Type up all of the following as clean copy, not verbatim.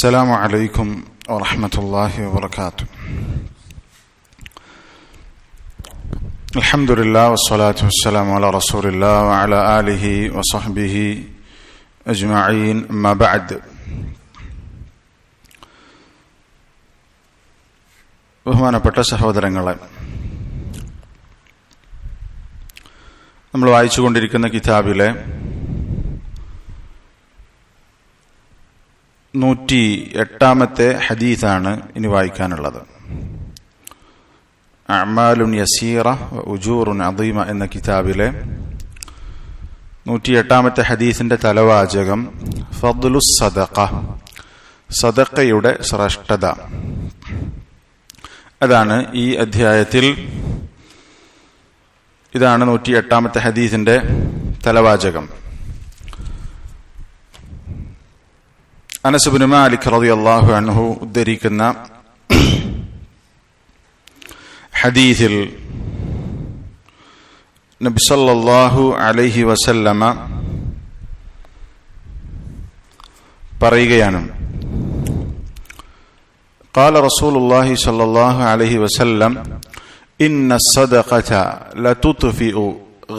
السلام عليكم ورحمة الله وبركاته. الحمد لله والصلاة والسلام على رسول الله وعلى آله وصحبه أجمعين. أما بعد. ബഹുമാനപ്പെട്ട സഹോദരങ്ങളെ, നമ്മൾ വായിച്ചുകൊണ്ടിരിക്കുന്ന കിതാബിലെ 108ാമത്തെ ഹദീസാണ് ഇനി വായിക്കാനുള്ളത്. അഅ്മാലുൻ യസീറ വ ഉജൂറുൻ അദീമ എന്ന കിതാബിലെ 108ാമത്തെ ഹദീസിന്റെ തലവാചകം ഫദ്ലുസ് സദഖ, സദഖയുടെ ശ്രേഷ്ഠത. അതാണ് ഈ അധ്യായത്തിൽ, ഇതാണ് 108ാമത്തെ ഹദീസിന്റെ തലവാചകം. അനസ് ഇബ്നു മാലിക് റളിയല്ലാഹു അൻഹു ഉദ്ധരിക്കുന്ന ഹദീസിൽ നബി സല്ലല്ലാഹു അലൈഹി വസല്ലമ പറയുകയാണ്, قال رسول الله صلى الله عليه وسلم إن الصدقة لتطفئ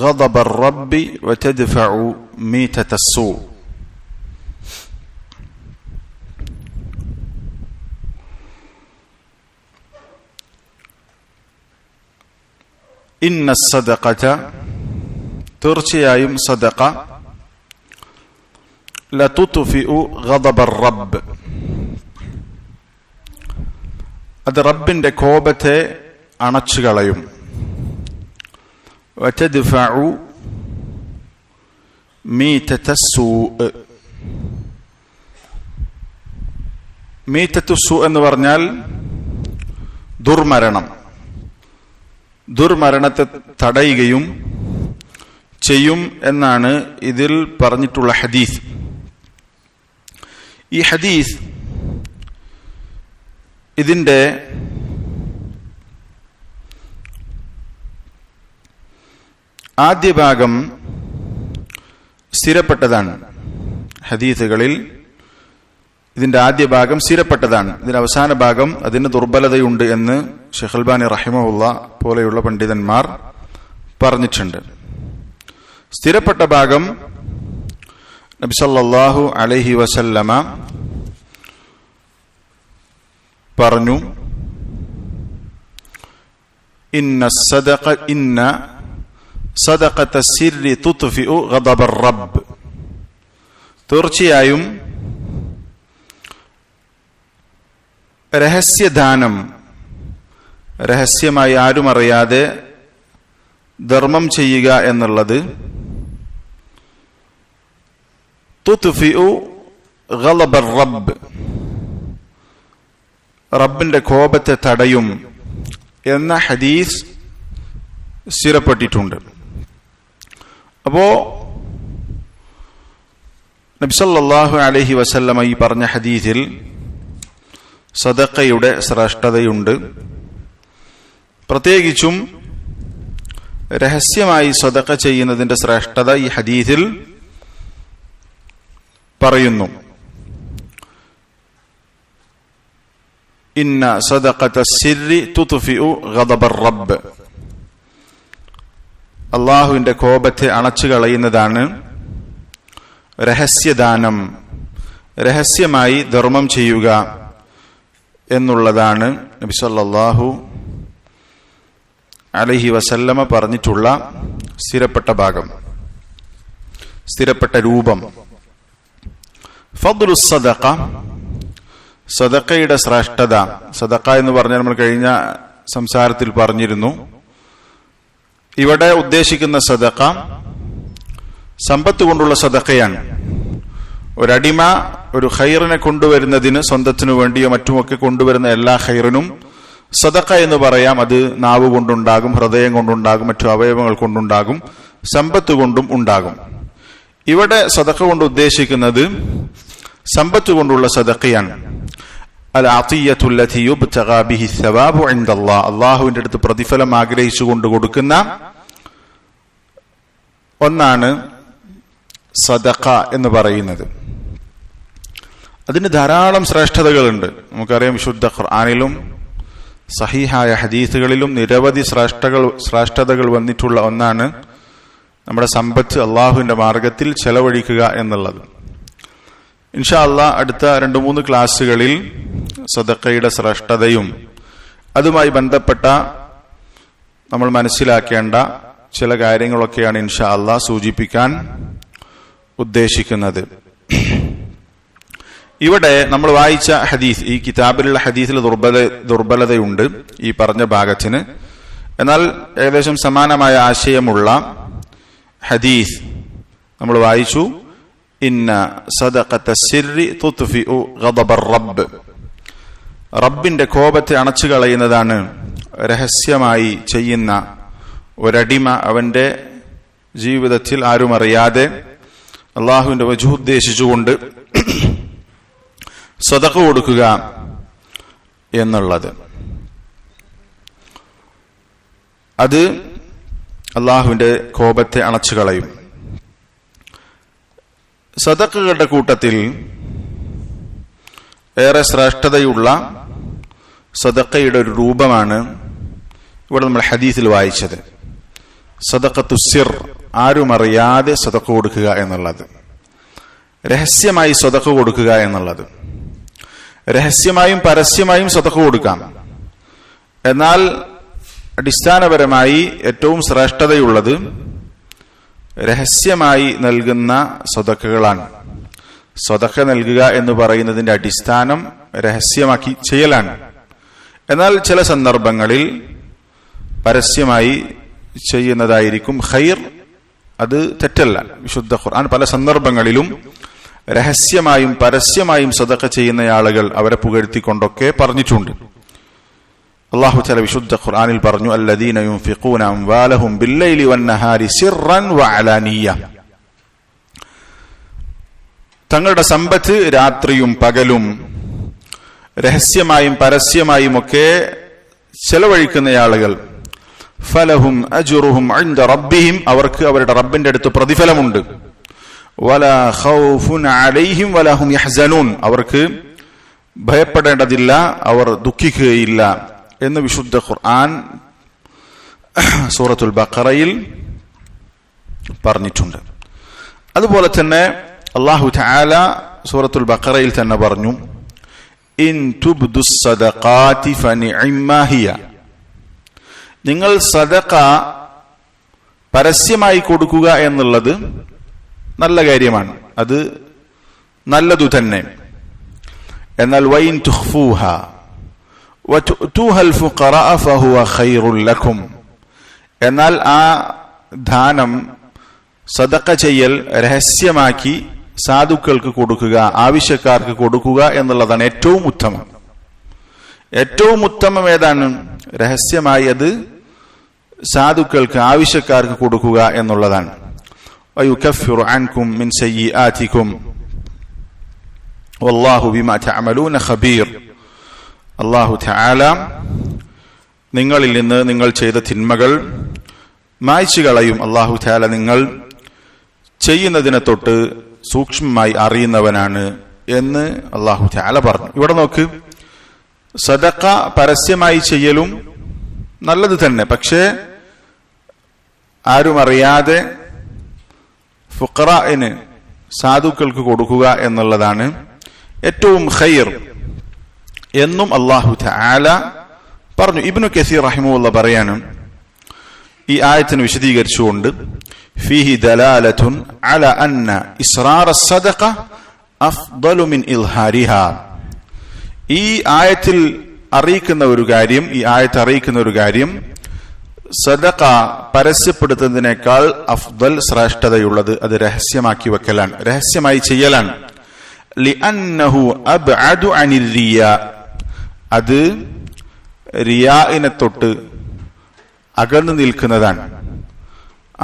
غضب الرب وتدفع ميتة السوء. إن الصدقة തീർച്ചയായും സദഖ لتطفئ غضب الرب, അത് റബ്ബിന്റെ കോപത്തെ അണച്ചുകളയും. വതദ്ഫഉ മീതത്തസ്സൂഅ്, മീതത്തുസ്സൂ എന്ന് പറഞ്ഞാൽ ദുർമരണം, ദുർമരണത്തെ തടയുകയും ചെയ്യും എന്നാണ് ഇതിൽ പറഞ്ഞിട്ടുള്ള ഹദീസ്. ഈ ഹദീസ്, ഇതിന്റെ ആദ്യ ഭാഗം സ്ഥിരപ്പെട്ടതാണ്. ഹദീസുകളിൽ ഇതിന്റെ ആദ്യ ഭാഗം സ്ഥിരപ്പെട്ടതാണ്. ഇതിന്റെ അവസാന ഭാഗം അതിന് ദുർബലതയുണ്ട് എന്ന് ശൈഖ് അൽബാനി റഹിമഹുള്ള പോലെയുള്ള പണ്ഡിതന്മാർ പറഞ്ഞിട്ടുണ്ട്. സ്ഥിരപ്പെട്ട ഭാഗം നബി സല്ലല്ലാഹു അലൈഹി വസല്ലമ പറഞ്ഞു, ഇന്ന സദഖത സിർരി തുത്ഫിഉ ഗദബർ റബ്ബ്, തീർച്ചയായും രഹസ്യദാനം, രഹസ്യമായി ആരും അറിയാതെ ധർമ്മം ചെയ്യുക എന്നുള്ളത് തുത്ഫിഉ ഗളബർ റബ്ബ്, റബ്ബിന്റെ കോപത്തെ തടയും എന്ന ഹദീസ് സ്ഥിരപ്പെട്ടിട്ടുണ്ട്. അപ്പോ നബി സല്ലല്ലാഹു അലൈഹി വസല്ലമ ഈ പറഞ്ഞ ഹദീസിൽ സദഖയുടെ ശ്രേഷ്ഠതയുണ്ട്. പ്രത്യേകിച്ചും രഹസ്യമായി സദഖ ചെയ്യുന്നതിന്റെ ശ്രേഷ്ഠത ഈ ഹദീസിൽ പറയുന്നു. ഇന്ന സദഖത സിർരി തുത്ഫിഉ ഗദബർ റബ്ബ്, അള്ളാഹുവിന്റെ കോപത്തെ അണച്ചു കളയുന്നതാണ് രഹസ്യദാനം, രഹസ്യമായി ധർമ്മം ചെയ്യുക എന്നുള്ളതാണ് നബി സല്ലല്ലാഹു അലൈഹി വസല്ലമ പറഞ്ഞിട്ടുള്ള സ്ഥിരപ്പെട്ട ഭാഗം, സ്ഥിരപ്പെട്ട രൂപം. ഫദ്ലുസ് സദഖ, സദഖയുടെ ശ്രേഷ്ഠത. സദഖ എന്ന് പറഞ്ഞാൽ നമ്മൾ കഴിഞ്ഞ സംസാരത്തിൽ പറഞ്ഞിരുന്നു, ഇവിടെ ഉദ്ദേശിക്കുന്ന സദഖ സമ്പത്ത് കൊണ്ടുള്ള സദഖയാണ്. ഒരടിമ ഒരു ഖൈറിനെ കൊണ്ടുവരുന്നതിന്, സ്വന്തത്തിനു വേണ്ടിയോ മറ്റുമൊക്കെ കൊണ്ടുവരുന്ന എല്ലാ ഖൈറിനും സദഖ എന്ന് പറയാം. അത് നാവ് കൊണ്ടുണ്ടാകും, ഹൃദയം കൊണ്ടുണ്ടാകും, മറ്റു അവയവങ്ങൾ കൊണ്ടുണ്ടാകും, സമ്പത്ത് കൊണ്ടും ഉണ്ടാകും. ഇവിടെ സദഖ കൊണ്ട് ഉദ്ദേശിക്കുന്നത് സമ്പത്ത് കൊണ്ടുള്ള സദഖയാണ്. അൽ അത്തിയ്യത്തു അല്ലതി യുബ്തഗാ ബിഹി സവാബു ഇൻദല്ലാഹ്, അല്ലാഹുവിന്റെ അടുത്ത് പ്രതിഫലം ആഗ്രഹിച്ചുകൊണ്ട് കൊടുക്കുന്ന ഒന്നാണ് സദഖ എന്ന് പറയുന്നത്. അതിന് ധാരാളം ശ്രേഷ്ഠതകളുണ്ട്. നമുക്കറിയാം, വിശുദ്ധ ഖുർആനിലും സഹീഹായ ഹദീസുകളിലും നിരവധി ശ്രേഷ്ഠതകൾ വന്നിട്ടുള്ള ഒന്നാണ് നമ്മുടെ സമ്പത്ത് അള്ളാഹുവിന്റെ മാർഗത്തിൽ ചെലവഴിക്കുക എന്നുള്ളത്. ഇൻഷാ അല്ലാഹ് അടുത്ത 2-3 ക്ലാസ്സുകളിൽ സദഖയുടെ ശ്രേഷ്ഠതയും അതുമായി ബന്ധപ്പെട്ട നമ്മൾ മനസ്സിലാക്കേണ്ട ചില കാര്യങ്ങളൊക്കെയാണ് ഇൻഷാ അല്ലാഹ് സൂചിപ്പിക്കാൻ ഉദ്ദേശിക്കുന്നത്. ഇവിടെ നമ്മൾ വായിച്ച ഹദീസ്, ഈ കിതാബിലുള്ള ഹദീസിൽ ദുർബലതയുണ്ട് ഈ പറഞ്ഞ ഭാഗത്തിന്. എന്നാൽ ഏകദേശം സമാനമായ ആശയമുള്ള ഹദീസ് നമ്മൾ വായിച്ചു. ഇന്ന സദഖത സിർരി തുത്ഫിഉ ഗദബർ റബ്ബ്. റബ്ബിന്റെ കോപത്തെ അണച്ചു കളയുന്നതാണ് രഹസ്യമായി ചെയ്യുന്ന ഒരടിമ അവന്റെ ജീവിതത്തിൽ ആരും അറിയാതെ അള്ളാഹുവിന്റെ വജ്ഹ് ഉദ്ദേശിച്ചുകൊണ്ട് സദഖ കൊടുക്കുക എന്നുള്ളത്. അത് അള്ളാഹുവിന്റെ കോപത്തെ അണച്ചു കളയും. സദഖകളുടെ കൂട്ടത്തിൽ ഏറെ ശ്രേഷ്ഠതയുള്ള സദഖയുടെ ഒരു രൂപമാണ് ഇവിടെ നമ്മൾ ഹദീസിൽ വായിച്ചത്. സദഖത്തു സിർ, ആരും അറിയാതെ സദഖ കൊടുക്കുക എന്നുള്ളത്, രഹസ്യമായി സദഖ കൊടുക്കുക എന്നുള്ളത്. രഹസ്യമായും പരസ്യമായും സദഖ കൊടുക്കാം. എന്നാൽ അടിസ്ഥാനപരമായി ഏറ്റവും ശ്രേഷ്ഠതയുള്ളത് രഹസ്യമായി നൽകുന്ന സദഖകളാണ്. സദഖ നൽകുക എന്ന് പറയുന്നതിന്റെ അടിസ്ഥാനം രഹസ്യമാക്കി ചെയ്യലാണ്. എന്നാൽ ചില സന്ദർഭങ്ങളിൽ പരസ്യമായി ചെയ്യുന്നതായിരിക്കും ഖൈർ. അത് തെറ്റല്ല. വിശുദ്ധ ഖുർആൻ പല സന്ദർഭങ്ങളിലും രഹസ്യമായും പരസ്യമായും സദഖ ചെയ്യുന്ന ആളുകൾ അവരെ പുകഴ്ത്തിക്കൊണ്ടൊക്കെ പറഞ്ഞിട്ടുണ്ട്. അല്ലാഹു തആല വിശുദ്ധ ഖുർആനിൽ പറഞ്ഞു, അല്ലദീന യുൻഫിഖൂന അംവാലഹും ബില്ലൈലി വന്നഹാരി സിർറൻ വഅലാനിയ. തങ്ങളുടെ സമ്പത്ത് രാത്രിയും പകലും രഹസ്യമായും പരസ്യമായും ഒക്കെ ചെലവഴിക്കുന്ന ആളുകൾ, ഫലഹും അജ്റുഹും ഇൻദ റബ്ബിഹിം, അവർക്ക് അവരുടെ റബ്ബിന്റെ അടുത്ത് പ്രതിഫലമുണ്ട്. വലാ ഖൗഫുൻ അലൈഹിം വലാ ഹും യഹ്സനൂൻ, അവർക്ക് ഭയപ്പെടേണ്ടതില്ല, അവർ ദുഃഖിക്കുകയില്ല എന്ന് വിശുദ്ധ ഖുർആൻ സൂറത്തുൽ ബഖറയിൽ പറഞ്ഞിട്ടുണ്ട്. അതുപോലെ തന്നെ അല്ലാഹു തആല സൂറത്തുൽ ബഖറയിൽ തന്നെ പറഞ്ഞു, ഇൻ തുബ്ദുസ് സദഖാതി ഫനിഅമ്മാ ഹിയ. നിങ്ങൾ സദഖ പരസ്യമായി കൊടുക്കുക എന്നുള്ളത് നല്ല കാര്യമാണ്, അത് നല്ലതു തന്നെ. എന്നാൽ വൈൻ തുഖ്ഫൂഹ വതുഅതുഹൽ ഫുഖറാ ഫഹുവ ഖൈറുൽ ലക്കും. എന്നാൽ ആ ദാനം സദഖ ചെയ്യൽ രഹസ്യമാക്കി സാധുക്കൾക്ക് കൊടുക്കുക, ആവശ്യക്കാർക്ക് കൊടുക്കുക എന്നുള്ളതാണ് ഏറ്റവും ഉത്തമം. ഏറ്റവും ഉത്തമം ഏതാണ്? രഹസ്യമായി അത് സാധുക്കൾക്ക് ആവശ്യക്കാർക്ക് കൊടുക്കുക എന്നുള്ളതാണ്. വയുകഫിറു അൻകും മിൻ സയ്യിആതികും വല്ലാഹു ബിമാ തഅമലൂന ഖബീർ. അല്ലാഹു തആല നിങ്ങളിൽ നിന്ന് നിങ്ങൾ ചെയ്ത തിന്മകൾ മായ്ച്ചു കളയും. അല്ലാഹു തആല നിങ്ങൾ ചെയ്യുന്നതിനെ തൊട്ട് സൂക്ഷ്മമായി അറിയുന്നവനാണ് എന്ന് അല്ലാഹു തആല പറഞ്ഞു. ഇവിടെ നോക്ക്, സദഖ പരസ്യമായി ചെയ്യലും നല്ലത് തന്നെ, പക്ഷേ ആരും അറിയാതെ ഫുഖറാഇന് സാധുക്കൾക്ക് കൊടുക്കുക എന്നുള്ളതാണ് ഏറ്റവും ഖൈർ എന്നും അല്ലാഹു തആല പറഞ്ഞു. ഇബ്നു കസീർ റഹിമഹുല്ലാഹ് പറയാണ്, ഈ ആയത്തിനെ വിശദീകരിച്ചുകൊണ്ട്, ഫീഹി ദലാലത്തുൻ അല അന്ന ഇസ്റാറ സദഖ അഫ്ദലു മിൻ ഇൽഹാരിഹാ. ഈ ആയത്തിൽ അറിയിക്കുന്ന ഒരു കാര്യം സദഖ പരസ്യപ്പെടുത്തുന്നതിനേക്കാൾ അഫ്ദൽ, ശ്രേഷ്ഠതയുള്ളത് അത് രഹസ്യമാക്കി വെക്കലാണ്, രഹസ്യമായി ചെയ്യലാണ്. ലിഅന്നഹു അബ്അദു അനിർ റിയാ, അത് റിയാഇനെ തൊട്ട് അകന്നു നിൽക്കുന്നതാണ്.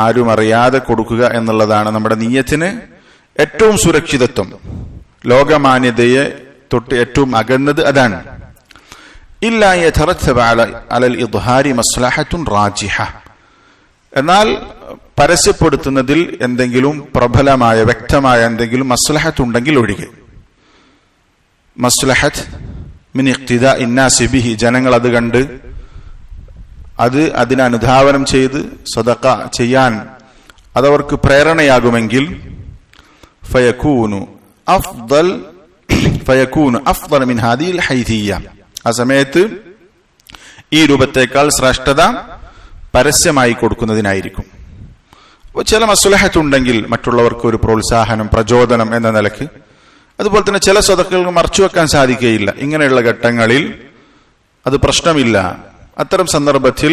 ആരും അറിയാതെ കൊടുക്കുക എന്നുള്ളതാണ് നമ്മുടെ നിയ്യത്തിന് ഏറ്റവും സുരക്ഷിതത്വം. ലോകമാന്യതയെ തൊട്ട് ഏറ്റവും അകന്നത് അതാണ്. ഇല്ലാ യതറത്തബ അലൽ ഇദ്ഹാരി മസ്ലഹത്തുൻ റാജിഹ. എന്നാൽ പരസ്യപ്പെടുത്തുന്നതിൽ എന്തെങ്കിലും പ്രബലമായ വ്യക്തമായ എന്തെങ്കിലും മസ്ലഹത്ത് ഉണ്ടെങ്കിൽ ഒഴികെ. മസ്ലഹത്ത് മിൻ ഇഖ്തിദാ ഇന്നാസി ബിഹി, ജനങ്ങൾ അത് കണ്ട് അതിനെ അനുധാവനം ചെയ്ത് സദഖ ചെയ്യാൻ അതവർക്ക് പ്രേരണയാകുമെങ്കിൽ ഫയകൂനു അഫ്ദൽ മിൻ ഹാദിഹിൽ ഹൈദിയ്യ, ആ സമയത്ത് ഈ രൂപത്തേക്കാൾ ശ്രേഷ്ഠത പരസ്യമായി കൊടുക്കുന്നതിനായിരിക്കും. അപ്പോൾ ചില മസ്ലഹത്ത് ഉണ്ടെങ്കിൽ മറ്റുള്ളവർക്ക് ഒരു പ്രോത്സാഹനം, പ്രചോദനം എന്ന നിലക്ക്. അതുപോലെ തന്നെ ചില സദഖകൾ മറച്ചുവെക്കാൻ സാധിക്കുകയില്ല. ഇങ്ങനെയുള്ള ഘട്ടങ്ങളിൽ അത് പ്രശ്നമില്ല. അത്തരം സന്ദർഭത്തിൽ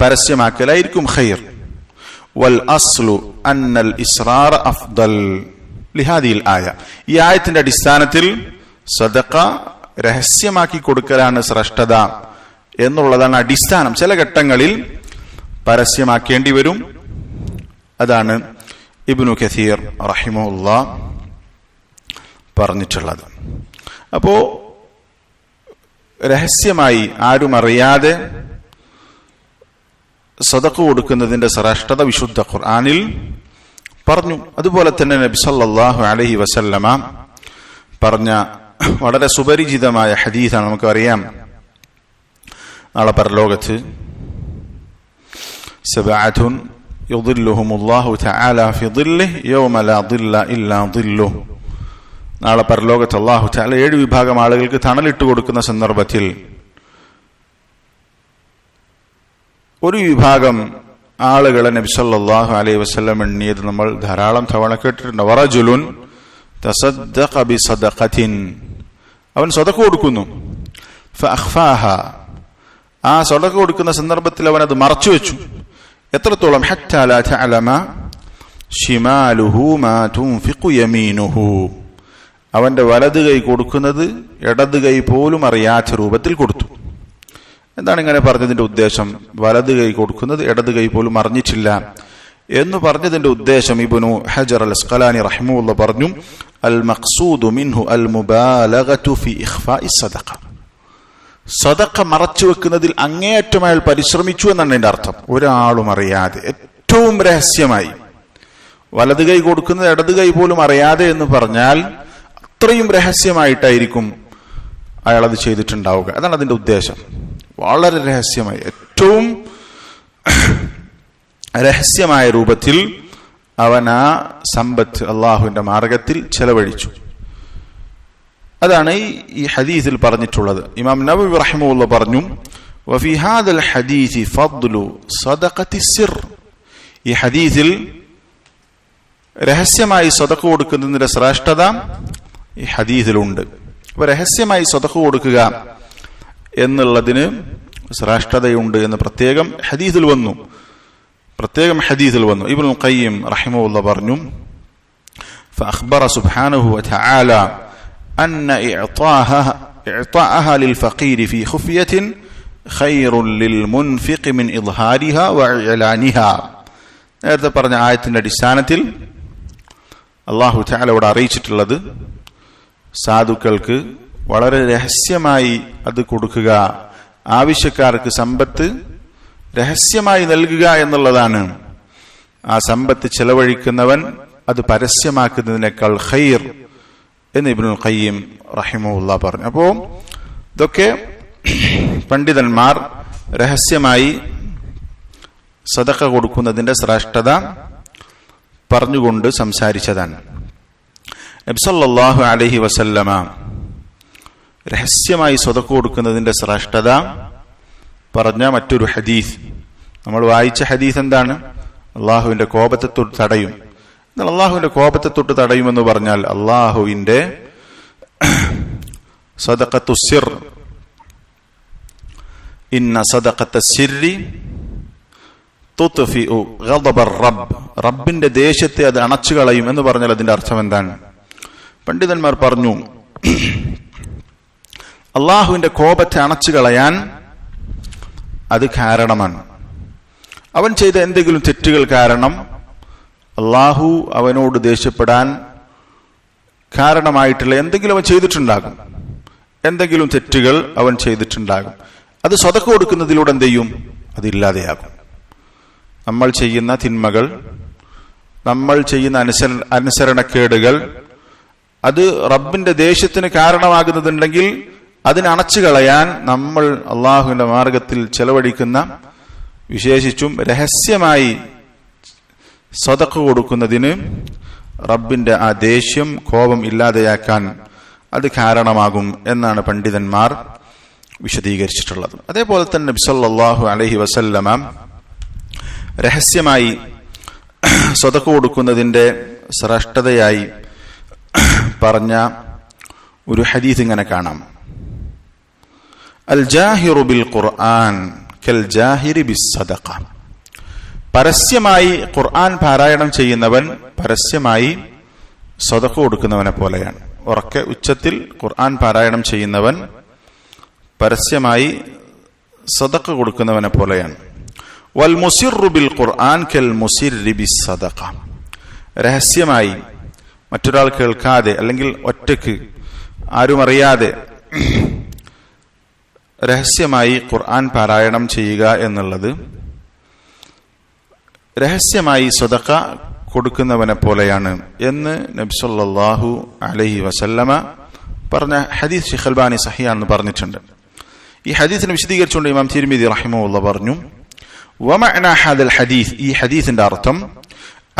പരസ്യമാക്കലായിരിക്കും ഖൈർ. വൽ അസ്ലു അന്നൽ ഇസ്റാർ അഫ്ദൽ ലിഹാദിൽ ആയ, ഈ ആയത്തിന്റെ അടിസ്ഥാനത്തിൽ സദഖ രഹസ്യമാക്കി കൊടുക്കലാണ് ശ്രേഷ്ഠത എന്നുള്ളതാണ് അടിസ്ഥാനം. ചില ഘട്ടങ്ങളിൽ പരസ്യമാക്കേണ്ടി വരും. അതാണ് ഇബ്നു കസീർ റഹിമഹുല്ലാഹ് പറഞ്ഞിട്ടുള്ളത്. അപ്പോ രഹസ്യമായി ആരും അറിയാതെ സദഖ കൊടുക്കുന്നതിന്റെ ശ്രേഷ്ഠത വിശുദ്ധ ഖുർആനിൽ പറഞ്ഞു. അതുപോലെ തന്നെ നബി സല്ലല്ലാഹു അലൈഹി വസല്ലമ പറഞ്ഞ വളരെ സുപരിചിതമായ ഹദീസാണ്. നമുക്കറിയാം, നാളെ പരലോകത്ത് സബഅത്തുൻ യുദില്ലുഹുമുല്ലാഹു തആല ഫി ദില്ലിഹി യൗമ ലാ ദില്ല ഇല്ലാ ദില്ലുഹു, നാളെ പരലോകത്ത് അല്ലാഹു തആല 7 വിഭാഗം ആളുകൾക്ക് തണലിട്ട് കൊടുക്കുന്ന സന്ദർഭത്തിൽ ഒരു വിഭാഗം ആളുകളെ നബി സല്ലല്ലാഹു അലൈഹി വസല്ലം എണ്ണിയത് നമ്മൾ ധാരാളം തവണ കേട്ടിട്ടുണ്ട്. വറജുലുൻ തസദ്ദഖ ബിസദഖത്തിൻ, അവൻ സദഖ കൊടുക്കുന്നു. ഫഅഖ്ഫാഹ, ആ സദഖ കൊടുക്കുന്ന സന്ദർഭത്തിൽ അവൻ അത് മറച്ചു വെച്ചു. എത്രത്തോളം? ഹത്താ ലാ തഅലമ ശിമാലുഹു മാ തുൻഫിഖു യമീനുഹു, അവന്റെ വലത് കൈ കൊടുക്കുന്നത് ഇടത് കൈ പോലും അറിയാത്ത രൂപത്തിൽ കൊടുത്തു. എന്താണ് ഇങ്ങനെ പറഞ്ഞതിന്റെ ഉദ്ദേശം? വലത് കൈ കൊടുക്കുന്നത് ഇടത് കൈ പോലും അറിഞ്ഞിട്ടില്ല എന്ന് പറഞ്ഞതിന്റെ ഉദ്ദേശം ഇബ്നു ഹജർ അൽ അസ്ഖലാനി റഹിമഹുല്ലാഹ് പറഞ്ഞു, അൽ മഖ്സൂദു മിൻഹു അൽ മുബാലഗതു ഫി ഇഖ്ഫാഇ സദഖ, സദഖ മറച്ചു വെക്കുന്നതിൽ അങ്ങേയറ്റം അയാൾ പരിശ്രമിച്ചു എന്നാണ് അതിന്റെ അർത്ഥം. ഒരാളും അറിയാതെ ഏറ്റവും രഹസ്യമായി വലത് കൈ കൊടുക്കുന്നത് ഇടത് കൈ പോലും അറിയാതെ എന്ന് പറഞ്ഞാൽ അത്രയും രഹസ്യമായിട്ടായിരിക്കും അയാൾ അത് ചെയ്തിട്ടുണ്ടാവുക. അതാണ് അതിന്റെ ഉദ്ദേശം. വളരെ രഹസ്യമായി, ഏറ്റവും രഹസ്യമായ രൂപത്തിൽ അവൻ ആ സമ്പത്ത് അള്ളാഹുവിന്റെ മാർഗത്തിൽ ചെലവഴിച്ചു. അതാണ് ഈ ഹദീസിൽ പറഞ്ഞിട്ടുള്ളത്. ഇമാം നവവി റഹിമഹുല്ലാഹ് പറഞ്ഞു, വഫി ഹാദൽ ഹദീസി ഫദ്ലു സദഖത്തി സിർ, ഈ ഹദീസിൽ രഹസ്യമായി സദഖ കൊടുക്കുന്നതിന്റെ ശ്രേഷ്ഠത ഈ ഹദീസിലുണ്ട്. അപ്പൊ രഹസ്യമായി സദഖ കൊടുക്കുക എന്നുള്ളതിന് ശ്രേഷ്ഠതയുണ്ട് എന്ന് പ്രത്യേകം ഹദീസിൽ വന്നു. ഇബ്നുൽ ഖയ്യിം റഹിമഹുല്ലാഹ് പറഞ്ഞു, ഫഅഖ്ബറ സുബ്ഹാനഹു വതആല അന്ന ഇഅ്താഅഹ ലിൽഫഖീർ ഫീ ഖുഫിയത്തിൻ ഖൈറുൻ ലിൽമുൻഫിഖി മിൻ ഇദ്ഹാരിഹാ വഇഅലാനിഹാ. നേരത്തെ പറഞ്ഞ ആയത്തിന്റെ അടിസ്ഥാനത്തിൽ അല്ലാഹു തആല ഇവിടെ അറിയിച്ചിട്ടുള്ളത് സാധുക്കൾക്ക് വളരെ രഹസ്യമായി അത് കൊടുക്കുക, ആവശ്യക്കാർക്ക് സമ്പത്ത് രഹസ്യമായി നൽകുക എന്നുള്ളതാണ്. ആ സമ്പത്ത് ചെലവഴിക്കുന്നവൻ അത് പരസ്യമാക്കുന്നതിനേക്കാൾ ഖൈർ എന്ന് ഇബ്നുൽ ഖയ്യിം റഹിമഹുല്ലാഹ് പറഞ്ഞു. അപ്പോ ഇതൊക്കെ പണ്ഡിതന്മാർ രഹസ്യമായി സദഖ കൊടുക്കുന്നതിന്റെ ശ്രേഷ്ഠത പറഞ്ഞുകൊണ്ട് സംസാരിച്ചതാണ്. നബി സല്ലല്ലാഹു അലൈഹി വസല്ലമ രഹസ്യമായി സദഖ കൊടുക്കുന്നതിന്റെ ശ്രേഷ്ഠത പറഞ്ഞ മറ്റൊരു ഹദീസ്, നമ്മൾ വായിച്ച ഹദീസ് എന്താണ്? അള്ളാഹുവിന്റെ കോപത്തെ തൊട്ട് തടയും. എന്നാൽ അള്ളാഹുവിന്റെ കോപത്തെ തൊട്ട് തടയുമെന്ന് പറഞ്ഞാൽ അള്ളാഹുവിന്റെ സദഖത്തു സിർ, ഇന്ന സദഖത്ത സിർരി തുത്ഫിഉ ഗളബർ റബ്ബ്, റബ്ബിന്റെ ദേഷ്യത്തെ അത് അണച്ചു കളയും എന്ന് പറഞ്ഞാൽ അതിന്റെ അർത്ഥം എന്താണ്? പണ്ഡിതന്മാർ പറഞ്ഞു, അള്ളാഹുവിന്റെ കോപത്തെ അണച്ചു കളയാൻ അത് കാരണമാണ്. അവൻ ചെയ്ത എന്തെങ്കിലും തെറ്റുകൾ കാരണം അള്ളാഹു അവനോട് ദേഷ്യപ്പെടാൻ കാരണമായിട്ടുള്ള എന്തെങ്കിലും അവൻ ചെയ്തിട്ടുണ്ടാകും, എന്തെങ്കിലും തെറ്റുകൾ അവൻ ചെയ്തിട്ടുണ്ടാകും. അത് സദഖ കൊടുക്കുന്നതിലൂടെ എന്ത് ചെയ്യും? അതില്ലാതെയാകും. നമ്മൾ ചെയ്യുന്ന തിന്മകൾ, നമ്മൾ ചെയ്യുന്ന അനുസരണക്കേടുകൾ, അത് റബ്ബിന്റെ ദേഷ്യത്തിന് കാരണമാകുന്നതുണ്ടെങ്കിൽ അതിനെ അണച്ചു കളയാൻ നമ്മൾ അള്ളാഹുവിന്റെ മാർഗത്തിൽ ചെലവഴിക്കുന്ന, വിശേഷിച്ചും രഹസ്യമായി സദഖ കൊടുക്കുന്നതിന് റബ്ബിന്റെ ആ ദേഷ്യം, കോപം ഇല്ലാതെയാക്കാൻ അത് കാരണമാകും എന്നാണ് പണ്ഡിതന്മാർ വിശദീകരിച്ചിട്ടുള്ളത്. അതേപോലെ തന്നെ നബി സല്ലല്ലാഹു അലൈഹി വസല്ലമ രഹസ്യമായി സദഖ കൊടുക്കുന്നതിന്റെ ശ്രേഷ്ഠതയായി പറഞ്ഞ ഒരു ഹദീസ് ഇങ്ങനെ കാണാം. അൽ ജാഹിറു ബിൽ ഖുർആൻ കൽ ജാഹിരി ബിസ് സദഖ. പരസ്യമായി ഖുർആൻ പാരായണം ചെയ്യുന്നവൻ പരസ്യമായി സദഖ കൊടുക്കുന്നവനെ പോലെയാണ്. ഉറക്കെ ഉച്ചത്തിൽ ഖുർആൻ പാരായണം ചെയ്യുന്നവൻ പരസ്യമായി സദഖ കൊടുക്കുന്നവനെ പോലെയാണ്. വൽ മുസിറു ബിൽ ഖുർആൻ കൽ മുസിരി ബിസ് സദഖ. രഹസ്യമായി മറ്റൊരാൾ കേൾക്കാതെ അല്ലെങ്കിൽ ഒറ്റയ്ക്ക് ആരും അറിയാതെ രഹസ്യമായി ഖുർആൻ പാരായണം ചെയ്യുക എന്നുള്ളത് രഹസ്യമായി സദഖ കൊടുക്കുന്നവനെ പോലെയാണ് എന്ന് നബി സല്ലല്ലാഹു അലൈഹി വസല്ലമ പറഞ്ഞ ഹദീസ് ശൈഖ് അൽബാനി സഹിയാണെന്ന് പറഞ്ഞിട്ടുണ്ട്. ഈ ഹദീസിനെ വിശദീകരിച്ചുകൊണ്ട് ഇമാം തിർമിദി റഹിമഹുല്ലാഹ് പറഞ്ഞു, വമഅന ഹാദൽ ഹദീസ്, ഈ ഹദീസിന്റെ അർത്ഥം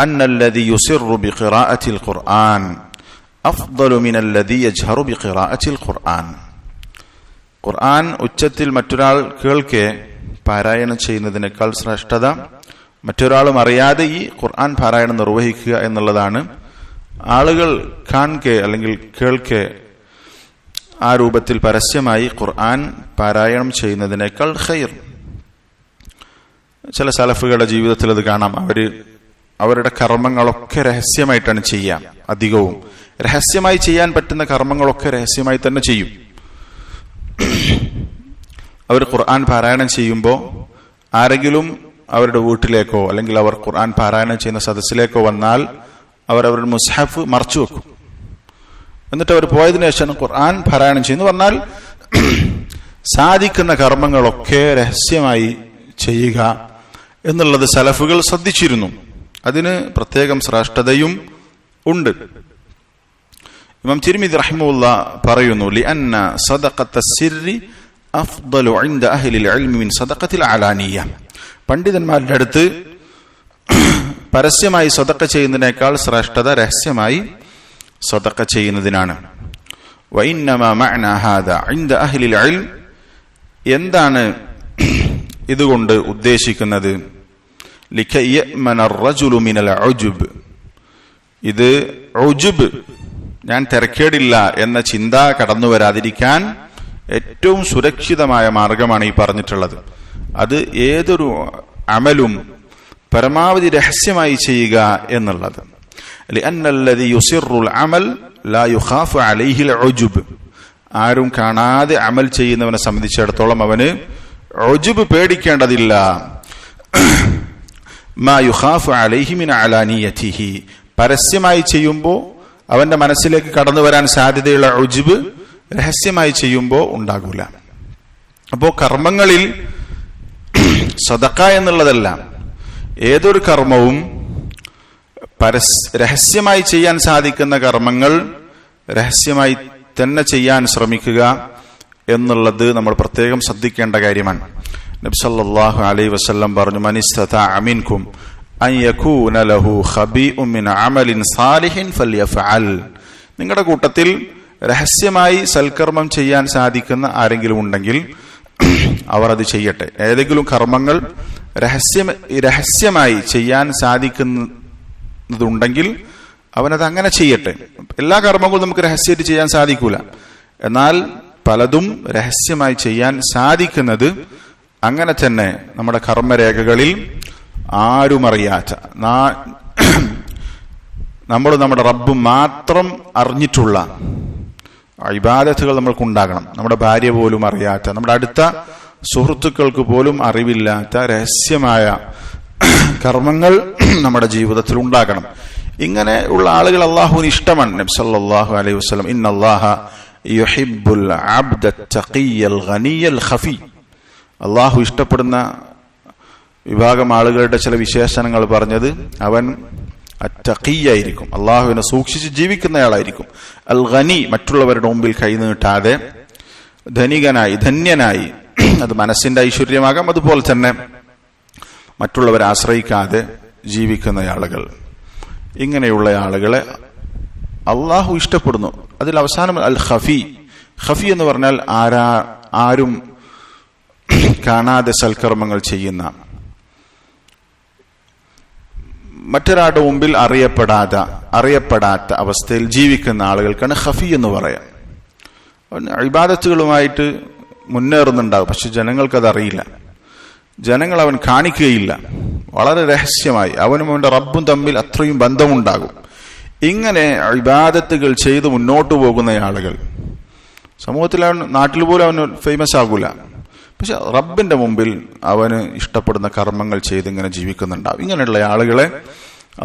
അന്നല്ലദി യുസിറു ബിഖിറാഅത്തിൽ ഖുർആൻ അഫ്ദലു മിനല്ലദി യജ്ഹറു ബിഖിറാഅത്തിൽ ഖുർആൻ. ഖുർആൻ ഉച്ചത്തിൽ മറ്റൊരാൾ കേൾക്കെ പാരായണം ചെയ്യുന്നതിനേക്കാൾ ശ്രേഷ്ഠത മറ്റൊരാളും അറിയാതെ ഈ ഖുർആൻ പാരായണം നിർവഹിക്കുക എന്നുള്ളതാണ്. ആളുകൾ കാൺകെ അല്ലെങ്കിൽ കേൾക്കെ ആ രൂപത്തിൽ പരസ്യമായി ഖുർആൻ പാരായണം ചെയ്യുന്നതിനേക്കാൾ ഖൈർ. ചില സലഫുകളുടെ ജീവിതത്തിൽ അത് കാണാം. അവരുടെ കർമ്മങ്ങളൊക്കെ രഹസ്യമായിട്ടാണ് ചെയ്യാം. അധികവും രഹസ്യമായി ചെയ്യാൻ പറ്റുന്ന കർമ്മങ്ങളൊക്കെ രഹസ്യമായി തന്നെ ചെയ്യും. അവർ ഖുർആൻ പാരായണം ചെയ്യുമ്പോൾ ആരെങ്കിലും അവരുടെ വീട്ടിലേക്കോ അല്ലെങ്കിൽ അവർ ഖുർആൻ പാരായണം ചെയ്യുന്ന സദസ്സിലേക്കോ വന്നാൽ അവർ അവരുടെ മുസ്ഹഫ് മറച്ചു വെക്കും. എന്നിട്ട് അവർ പോയതിനു ശേഷം ഖുർആൻ പാരായണം ചെയ്യുന്നു പറഞ്ഞാൽ സാധിക്കുന്ന കർമ്മങ്ങളൊക്കെ രഹസ്യമായി ചെയ്യുക എന്നുള്ളത് സലഫുകൾ ശ്രദ്ധിച്ചിരുന്നു. അതിന് പ്രത്യേകം ശ്രേഷ്ഠതയും ഉണ്ട്. ഇമാം തിർമിദി റഹിമഹുല്ലാഹ് പറയുന്നു, ലിഅന്ന സദഖത്ത സിർരി അഫ്ദലു ഇൻദ അഹ്ലിൽ ഇൽമി മിൻ സദഖത്തിൽ അലാനിയ. പണ്ഡിതന്മാരുടെ അടുത്ത് പരസ്യമായി സദഖ ചെയ്യുന്നതിനേക്കാൾ ശ്രേഷ്ഠത രഹസ്യമായി സദഖ ചെയ്യുന്നതിനാണ്. വഇന്നമാ മഅന ഹാദാ ഇൻദ അഹ്ലിൽ ഇൽം, എന്താണ് ഇതുകൊണ്ട് ഉദ്ദേശിക്കുന്നത്? ലികൈ യഅ്മന അർ-റജുലു മിനൽ ഉജ്ബ്, ഇത് ഉജ്ബ്, ഞാൻ തിരക്കേടില്ല എന്ന ചിന്ത കടന്നു വരാതിരിക്കാൻ ഏറ്റവും സുരക്ഷിതമായ മാർഗമാണ് ഈ പറഞ്ഞിട്ടുള്ളത്. അത് ഏതൊരു അമലും പരമാവധി രഹസ്യമായി ചെയ്യുക എന്നുള്ളത്. ലിഅന്നല്ലദി യുസിറുൽ അമൽ ലാ യുഖാഫു അലൈഹിൽ ഉജ്ബ്, ആരും കാണാതെ അമൽ ചെയ്യുന്നവനെ സംബന്ധിച്ചിടത്തോളം അവന് ഉജ്ബ് പേടിക്കേണ്ടതില്ല. മാ യുഖാഫു അലൈഹി മിൻ അലാനിയതിഹി, പരസ്യമായി ചെയ്യുമ്പോൾ അവന്റെ മനസ്സിലേക്ക് കടന്നു വരാൻ സാധ്യതയുള്ള ഉജ്ബ് രഹസ്യമായി ചെയ്യുമ്പോൾ ഉണ്ടാകൂല. അപ്പോ കർമ്മങ്ങളിൽ സദഖ എന്നുള്ളതല്ല, ഏതൊരു കർമ്മവും രഹസ്യമായി ചെയ്യാൻ സാധിക്കുന്ന കർമ്മങ്ങൾ രഹസ്യമായി തന്നെ ചെയ്യാൻ ശ്രമിക്കുക എന്നുള്ളത് നമ്മൾ പ്രത്യേകം ശ്രദ്ധിക്കേണ്ട കാര്യമാണ്. നബി സല്ലല്ലാഹു അലൈഹി വസല്ലം പറഞ്ഞു, മനിസ്തതഅ മിൻകും അൻ യകൂന ലഹു ഖബീഉൻ മിൻ അമലിൻ സാലിഹിൻ ഫൽയഫഅൽ. നിങ്ങളുടെ കൂട്ടത്തിൽ രഹസ്യമായി സൽക്കർമ്മം ചെയ്യാൻ സാധിക്കുന്ന ആരെങ്കിലും ഉണ്ടെങ്കിൽ അവർ അത് ചെയ്യട്ടെ. ഏതെങ്കിലും കർമ്മങ്ങൾ രഹസ്യമായി ചെയ്യാൻ സാധിക്കുന്നതുണ്ടെങ്കിൽ അവനത് അങ്ങനെ ചെയ്യട്ടെ. എല്ലാ കർമ്മങ്ങളും നമുക്ക് രഹസ്യമായിട്ട് ചെയ്യാൻ സാധിക്കൂല. എന്നാൽ പലതും രഹസ്യമായി ചെയ്യാൻ സാധിക്കുന്നത് അങ്ങനെ തന്നെ നമ്മുടെ കർമ്മരേഖകളിൽ ആരും അറിയാത്ത, നമ്മൾ നമ്മുടെ റബ്ബ് മാത്രം അറിഞ്ഞിട്ടുള്ള ഇബാദത്തുകൾ നമ്മൾക്കുണ്ടാകണം. നമ്മുടെ ഭാര്യ പോലും അറിയാത്ത, നമ്മുടെ അടുത്ത സുഹൃത്തുക്കൾക്ക് പോലും അറിവില്ലാത്ത രഹസ്യമായ കർമ്മങ്ങൾ നമ്മുടെ ജീവിതത്തിൽ ഉണ്ടാകണം. ഇങ്ങനെ ഉള്ള ആളുകൾ അല്ലാഹുവിന് ഇഷ്ടമാണ്. നബി സല്ലല്ലാഹു അലൈഹി വസല്ലം, ഇന്നല്ലാഹ യുഹിബ്ബുൽ അബ്ദ തഖിയ്യൽ ഗനിയൽ ഖഫി, അല്ലാഹു ഇഷ്ടപ്പെടുന്ന വിഭാഗം ആളുകളുടെ ചില വിശേഷണങ്ങൾ പറഞ്ഞത്, അവൻ അത്തഖിയായിരിക്കും, അള്ളാഹുവിനെ സൂക്ഷിച്ച് ജീവിക്കുന്നയാളായിരിക്കും. അൽ ഖനി, മറ്റുള്ളവരുടെ മുമ്പിൽ കൈനീട്ടാതെ ധന്യനായി, അത് മനസ്സിന്റെ ഐശ്വര്യമാകാം, അതുപോലെ തന്നെ മറ്റുള്ളവരെ ആശ്രയിക്കാതെ ജീവിക്കുന്ന ആളുകൾ. ഇങ്ങനെയുള്ള ആളുകളെ അള്ളാഹു ഇഷ്ടപ്പെടുന്നു. അതിൽ അവസാനം അൽ ഖഫി. ഖഫി എന്ന് പറഞ്ഞാൽ ആരും കാണാതെ സൽക്കർമ്മങ്ങൾ ചെയ്യുന്ന, മറ്റൊരാളുടെ മുമ്പിൽ അറിയപ്പെടാത്ത അവസ്ഥയിൽ ജീവിക്കുന്ന ആളുകൾക്കാണ് ഖഫി എന്ന് പറയാം. ഇബാദത്തുകളുമായിട്ട് മുന്നേറുന്നുണ്ടാകും, പക്ഷെ ജനങ്ങൾക്കതറിയില്ല. ജനങ്ങൾ അവൻ കാണിക്കുകയില്ല. വളരെ രഹസ്യമായി അവനും അവന്റെ റബ്ബും തമ്മിൽ അത്രയും ബന്ധമുണ്ടാകും. ഇങ്ങനെ ഇബാദത്തുകൾ ചെയ്ത് മുന്നോട്ട് പോകുന്ന ആളുകൾ സമൂഹത്തിൽ, നാട്ടിൽ പോലും അവന് ഫേമസ് ആകൂല, പക്ഷെ റബ്ബിന്റെ മുമ്പിൽ അവന് ഇഷ്ടപ്പെടുന്ന കർമ്മങ്ങൾ ചെയ്ത് ഇങ്ങനെ ജീവിക്കുന്നുണ്ടാവും. ഇങ്ങനെയുള്ള ആളുകളെ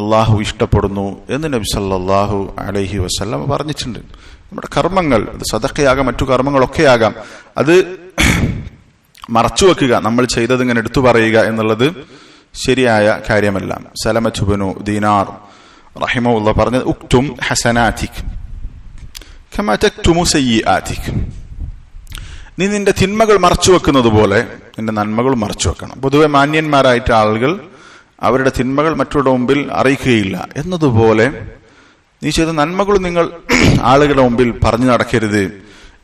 അള്ളാഹു ഇഷ്ടപ്പെടുന്നു എന്ന് നബി സല്ലല്ലാഹു അലൈഹി വസല്ലം പറഞ്ഞിട്ടുണ്ട്. നമ്മുടെ കർമ്മങ്ങൾ, അത് സദഖയാകാം, മറ്റു കർമ്മങ്ങളൊക്കെ ആകാം, അത് മറച്ചു വെക്കുക, നമ്മൾ ചെയ്തത് ഇങ്ങനെ എടുത്തു പറയുക എന്നുള്ളത് ശരിയായ കാര്യമല്ല. സലമത്ത് ഇബ്നു ദീനാർ റഹിമഹുല്ലാഹ് പറഞ്ഞത്, ഉക്തും ഹസനാതിക് കമാ തക്തുമു സയ്യിആതിക്. നീ നിന്റെ തിന്മകൾ മറച്ചു വെക്കുന്നത് പോലെ നിന്റെ നന്മകൾ മറച്ചു വെക്കണം. പൊതുവെ മാന്യന്മാരായിട്ട് ആളുകൾ അവരുടെ തിന്മകൾ മറ്റുള്ള മുമ്പിൽ അറിയിക്കുകയില്ല എന്നതുപോലെ നീ ചെയ്ത നന്മകളും നിങ്ങൾ ആളുകളുടെ മുമ്പിൽ പറഞ്ഞു നടക്കരുത്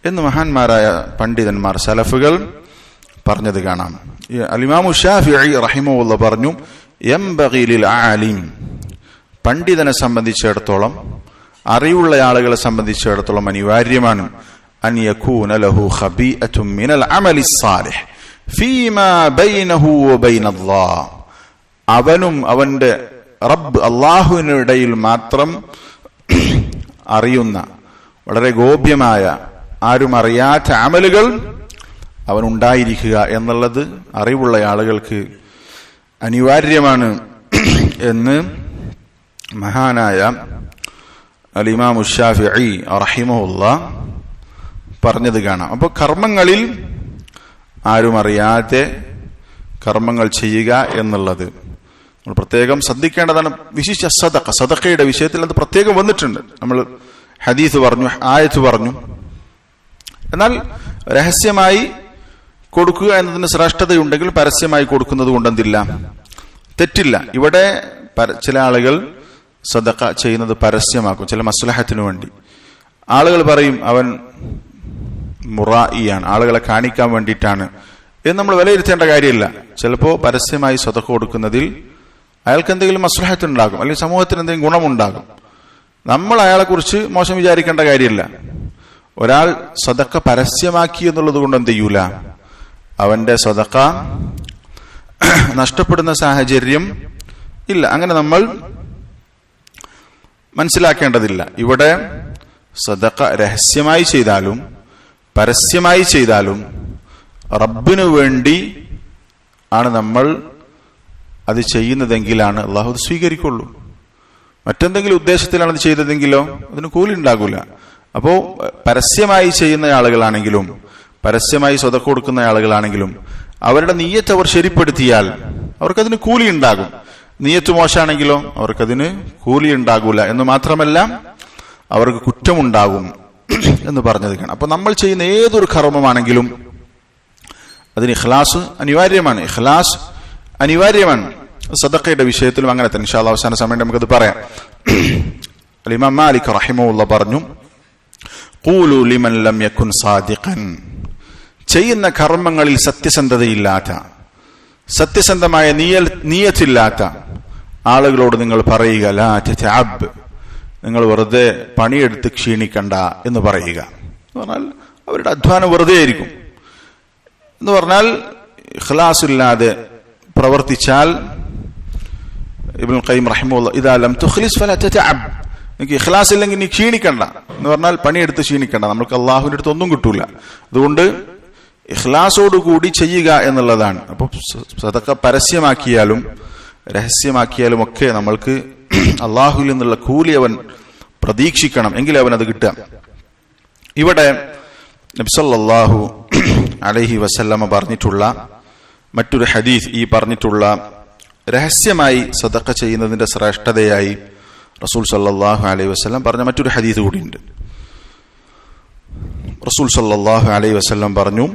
എന്ന് മഹാന്മാരായ പണ്ഡിതന്മാർ, സലഫുകൾ പറഞ്ഞത് കാണാം. അൽ-ഇമാമു ശാഫിഈ റഹിമഹുല്ലാഹ് പറഞ്ഞു, യംബഗി ലിൽ ആലിം, പണ്ഡിതനെ സംബന്ധിച്ചിടത്തോളം, അറിവുള്ള ആളുകളെ സംബന്ധിച്ചിടത്തോളം അനിവാര്യമാണ് അൻ യകൂന ലഹു ഖബീഅത്തുൻ മിനൽ അമലി സ്സാലിഹ് ഫീമാ ബൈനഹു വബൈനല്ലാഹ്. അവനും അവന്റെ റബ്ബ് അല്ലാഹുവിനിടയിൽ മാത്രം അറിയുന്ന, വളരെ ഗോപ്യമായ, ആരും അറിയാത്ത അമലുകൾ അവനുണ്ടായിരിക്കുക എന്നുള്ളത് അറിവുള്ള ആളുകൾക്ക് അനിവാര്യമാണ് എന്ന് മഹാനായ അൽ-ഇമാമു ശാഫിഈ റഹിമഹുല്ലാഹ് പറഞ്ഞത് കാണാം. അപ്പോൾ കർമ്മങ്ങളിൽ ആരും അറിയാതെ കർമ്മങ്ങൾ ചെയ്യുക എന്നുള്ളത് നമ്മൾ പ്രത്യേകം ശ്രദ്ധിക്കേണ്ടതാണ്. വിശിഷ്ട സദഖയുടെ വിഷയത്തിൽ അത് പ്രത്യേകം വന്നിട്ടുണ്ട്. നമ്മൾ ഹദീസ് പറഞ്ഞു, ആയത്ത് പറഞ്ഞു. എന്നാൽ രഹസ്യമായി കൊടുക്കുക എന്നതിന് ശ്രേഷ്ഠതയുണ്ടെങ്കിൽ പരസ്യമായി കൊടുക്കുന്നത് കൊണ്ടെന്തില്ല, തെറ്റില്ല. ഇവിടെ ചില ആളുകൾ സദഖ ചെയ്യുന്നത് പരസ്യമാക്കും, ചില മസ്ലഹത്തിനു വേണ്ടി. ആളുകൾ പറയും അവൻ മുറായിയാണ്, ആളുകളെ കാണിക്കാൻ വേണ്ടിയിട്ടാണ് എന്ന് നമ്മൾ വിലയിരുത്തേണ്ട കാര്യമില്ല. ചിലപ്പോൾ പരസ്യമായി സദഖ കൊടുക്കുന്നതിൽ അയാൾക്ക് എന്തെങ്കിലും മസ്ലഹത്ത് ഉണ്ടാകും, അല്ലെങ്കിൽ സമൂഹത്തിന് എന്തെങ്കിലും ഗുണമുണ്ടാകും. നമ്മൾ അയാളെക്കുറിച്ച് മോശം വിചാരിക്കേണ്ട കാര്യമില്ല. ഒരാൾ സദഖ പരസ്യമാക്കി എന്നുള്ളത് കൊണ്ട് എന്ത് ചെയ്യൂല, അവന്റെ സദഖ നഷ്ടപ്പെടുന്ന സാഹചര്യം ഇല്ല. അങ്ങനെ നമ്മൾ മനസ്സിലാക്കേണ്ടതില്ല. ഇവിടെ സദഖ രഹസ്യമായി ചെയ്താലും പരസ്യമായി ചെയ്താലും റബ്ബിനു വേണ്ടി ആണ് നമ്മൾ അത് ചെയ്യുന്നതെങ്കിലാണ് അള്ളാഹു അത് സ്വീകരിക്കുള്ളൂ. മറ്റെന്തെങ്കിലും ഉദ്ദേശത്തിലാണ് അത് ചെയ്തതെങ്കിലോ അതിന് കൂലി ഉണ്ടാകൂല. അപ്പോ പരസ്യമായി ചെയ്യുന്ന ആളുകളാണെങ്കിലും പരസ്യമായി സദഖ കൊടുക്കുന്ന ആളുകളാണെങ്കിലും അവരുടെ നിയ്യത്ത് അവർ ശരിപ്പെടുത്തിയാൽ അവർക്കതിന് കൂലി ഉണ്ടാകും. നിയ്യത്ത് മോശമാണെങ്കിലോ അവർക്കതിന് കൂലി ഉണ്ടാകൂല. എന്ന് മാത്രമല്ല അവർക്ക് കുറ്റമുണ്ടാകും എന്ന് പറഞ്ഞത് കാണാം. അപ്പൊ നമ്മൾ ചെയ്യുന്ന ഏതൊരു കർമ്മമാണെങ്കിലും അതിന് ഇഖ്ലാസ് അനിവാര്യമാണ്. ഇഖ്ലാസ് അനിവാര്യമാണ്. സദഖയുടെ വിഷയത്തിലും അങ്ങനെ തന്നെ. ഇൻഷാ അല്ലാഹ് അവസാന സമയം നമുക്കത് പറയാം. ഇമാം മാലിക് റഹിമഹുല്ലാഹ് പറഞ്ഞു, ഖൂലു ലിമൻ ലം യകുൻ സാദിഖൻ, ചെയ്യുന്ന കർമ്മങ്ങളിൽ സത്യസന്ധതയില്ലാത്ത, സത്യസന്ധമായ നിയത്തില്ലാത്ത ആളുകളോട് നിങ്ങൾ പറയുക, ലാ തതഅബ്, നിങ്ങൾ വെറുതെ പണിയെടുത്ത് ക്ഷീണിക്കണ്ട എന്ന് പറയുക. എന്ന് പറഞ്ഞാൽ അവരുടെ അധ്വാനം വെറുതെ ആയിരിക്കും. എന്ന് പറഞ്ഞാൽ ഇഖ്ലാസ് ഇല്ലാതെ പ്രവർത്തിച്ചാൽ, ഇബ്നുൽ ഖയ്യിം റഹിമഹുല്ലാഹ്, ഇദാ ലം തുഖ്ലിസ് ഫലാ തതഅബ്, നിങ്ങൾക്ക് ഇഖ്ലാസ് ഇല്ലെങ്കിൽ നീ ക്ഷീണിക്കണ്ട എന്ന് പറഞ്ഞാൽ പണിയെടുത്ത് ക്ഷീണിക്കണ്ട. നമുക്ക് അള്ളാഹുവിന്റെ അടുത്ത് ഒന്നും കിട്ടൂല. അതുകൊണ്ട് ഇഖ്ലാസോടുകൂടി ചെയ്യുക എന്നുള്ളതാണ്. അപ്പൊ സദഖ പരസ്യമാക്കിയാലും രഹസ്യമാക്കിയാലും ഒക്കെ നമ്മൾക്ക് അള്ളാഹുവിൽ നിന്നുള്ള കൂലി അവൻ പ്രതീക്ഷിക്കണം, എങ്കിലും അവൻ അത് കിട്ടുക. ഇവിടെ നബി സല്ലല്ലാഹു അലൈഹി വസല്ലമ പറഞ്ഞിട്ടുള്ള മറ്റൊരു ഹദീസ്, ഈ പറഞ്ഞിട്ടുള്ള രഹസ്യമായി സദഖ ചെയ്യുന്നതിന്റെ ശ്രേഷ്ഠതയായി റസൂൽ സല്ലല്ലാഹു അലൈഹി വസല്ലം പറഞ്ഞ മറ്റൊരു ഹദീസ് കൂടിയുണ്ട്. റസൂൽ സല്ലല്ലാഹു അലൈഹി വസല്ലം പറഞ്ഞു,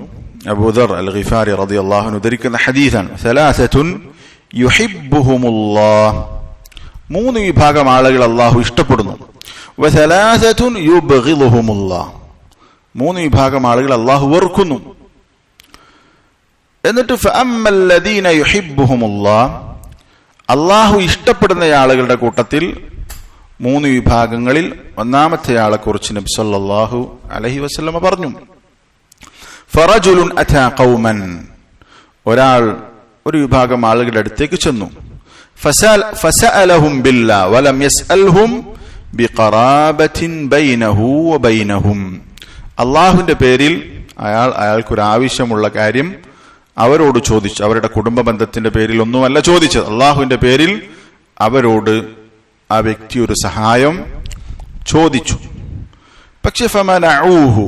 അബൂദർ അൽ ഗിഫാരി റളിയല്ലാഹു അൻഹു ഉദ്ധരിക്കുന്ന ഹദീസാണ്, സലാസത്തുൻ യുഹിബ്ബുഹുമുല്ലാഹ്, 3 വിഭാഗം ആളുകൾ അല്ലാഹു ഇഷ്ടപ്പെടുന്നു. വസലാസത്തുൻ യുബ്ഗിദുഹുമുല്ലാഹ്, 3 വിഭാഗം ആളുകൾ അല്ലാഹു വെറുക്കുന്നു. എന്നിട്ട് ഫഅമ്മല്ലദീന യുഹിബ്ബുഹുമുല്ലാഹ്, അല്ലാഹു ഇഷ്ടപ്പെടുന്ന ആളുകളുടെ കൂട്ടത്തിൽ 3 വിഭാഗങ്ങളിൽ ഒന്നാമത്തെ ആളെ കുറിച്ച് നബി സല്ലല്ലാഹു അലൈഹി വസല്ലം പറഞ്ഞു, ഫറജുലുൻ അതാ ഖൗമൻ, ഒരാൾ ഒരു വിഭാഗം ആളുകളുടെ അടുത്തേക്ക് ചെന്നു, ഫസഅലഹും ബില്ലാഹ് വലം യസ്അൽഹും ബിഖറാബത്തിൻ ബൈനഹു വബൈനഹും, അല്ലാഹുവിന്റെ പേരിൽ അയാൾക്കൊരു ആവശ്യമുള്ള കാര്യം അവരോട് ചോദിച്ചു. അവരുടെ കുടുംബ ബന്ധത്തിന്റെ പേരിൽ ഒന്നുമല്ല ചോദിച്ചത്, അല്ലാഹുവിന്റെ പേരിൽ അവരോട് ആ വ്യക്തി ഒരു സഹായം ചോദിച്ചു. പക്ഷെ ഫമനഊഹു,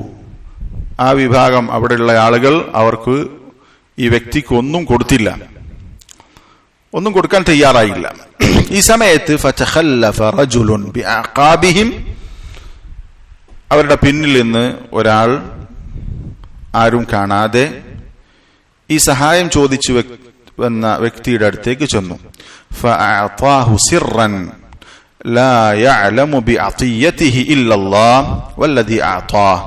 ആ വിഭാഗം അവിടെയുള്ള ആളുകൾ അവർക്ക് ഈ വ്യക്തിക്ക് ഒന്നും കൊടുത്തില്ല, ഒന്നും കൊടുക്കാൻ തയ്യാറായില്ല. ഈ സമയത്ത് ഫതഖല്ലഫ റജുലുൻ ബിഅഖാബിഹിം, അവരുടെ പിന്നിൽ നിന്ന് ഒരാൾ ആരും കാണാതെ ഈ സഹായം ചോദിച്ചു വന്ന വ്യക്തിയുടെ അടുത്തേക്ക് ചെന്നു. ഫഅഅതാഹു സിർറൻ ലാ യഅലമു ബിഅതിയതിഹി ഇല്ലല്ലാഹ് വല്ലദി അഅതാഹ്,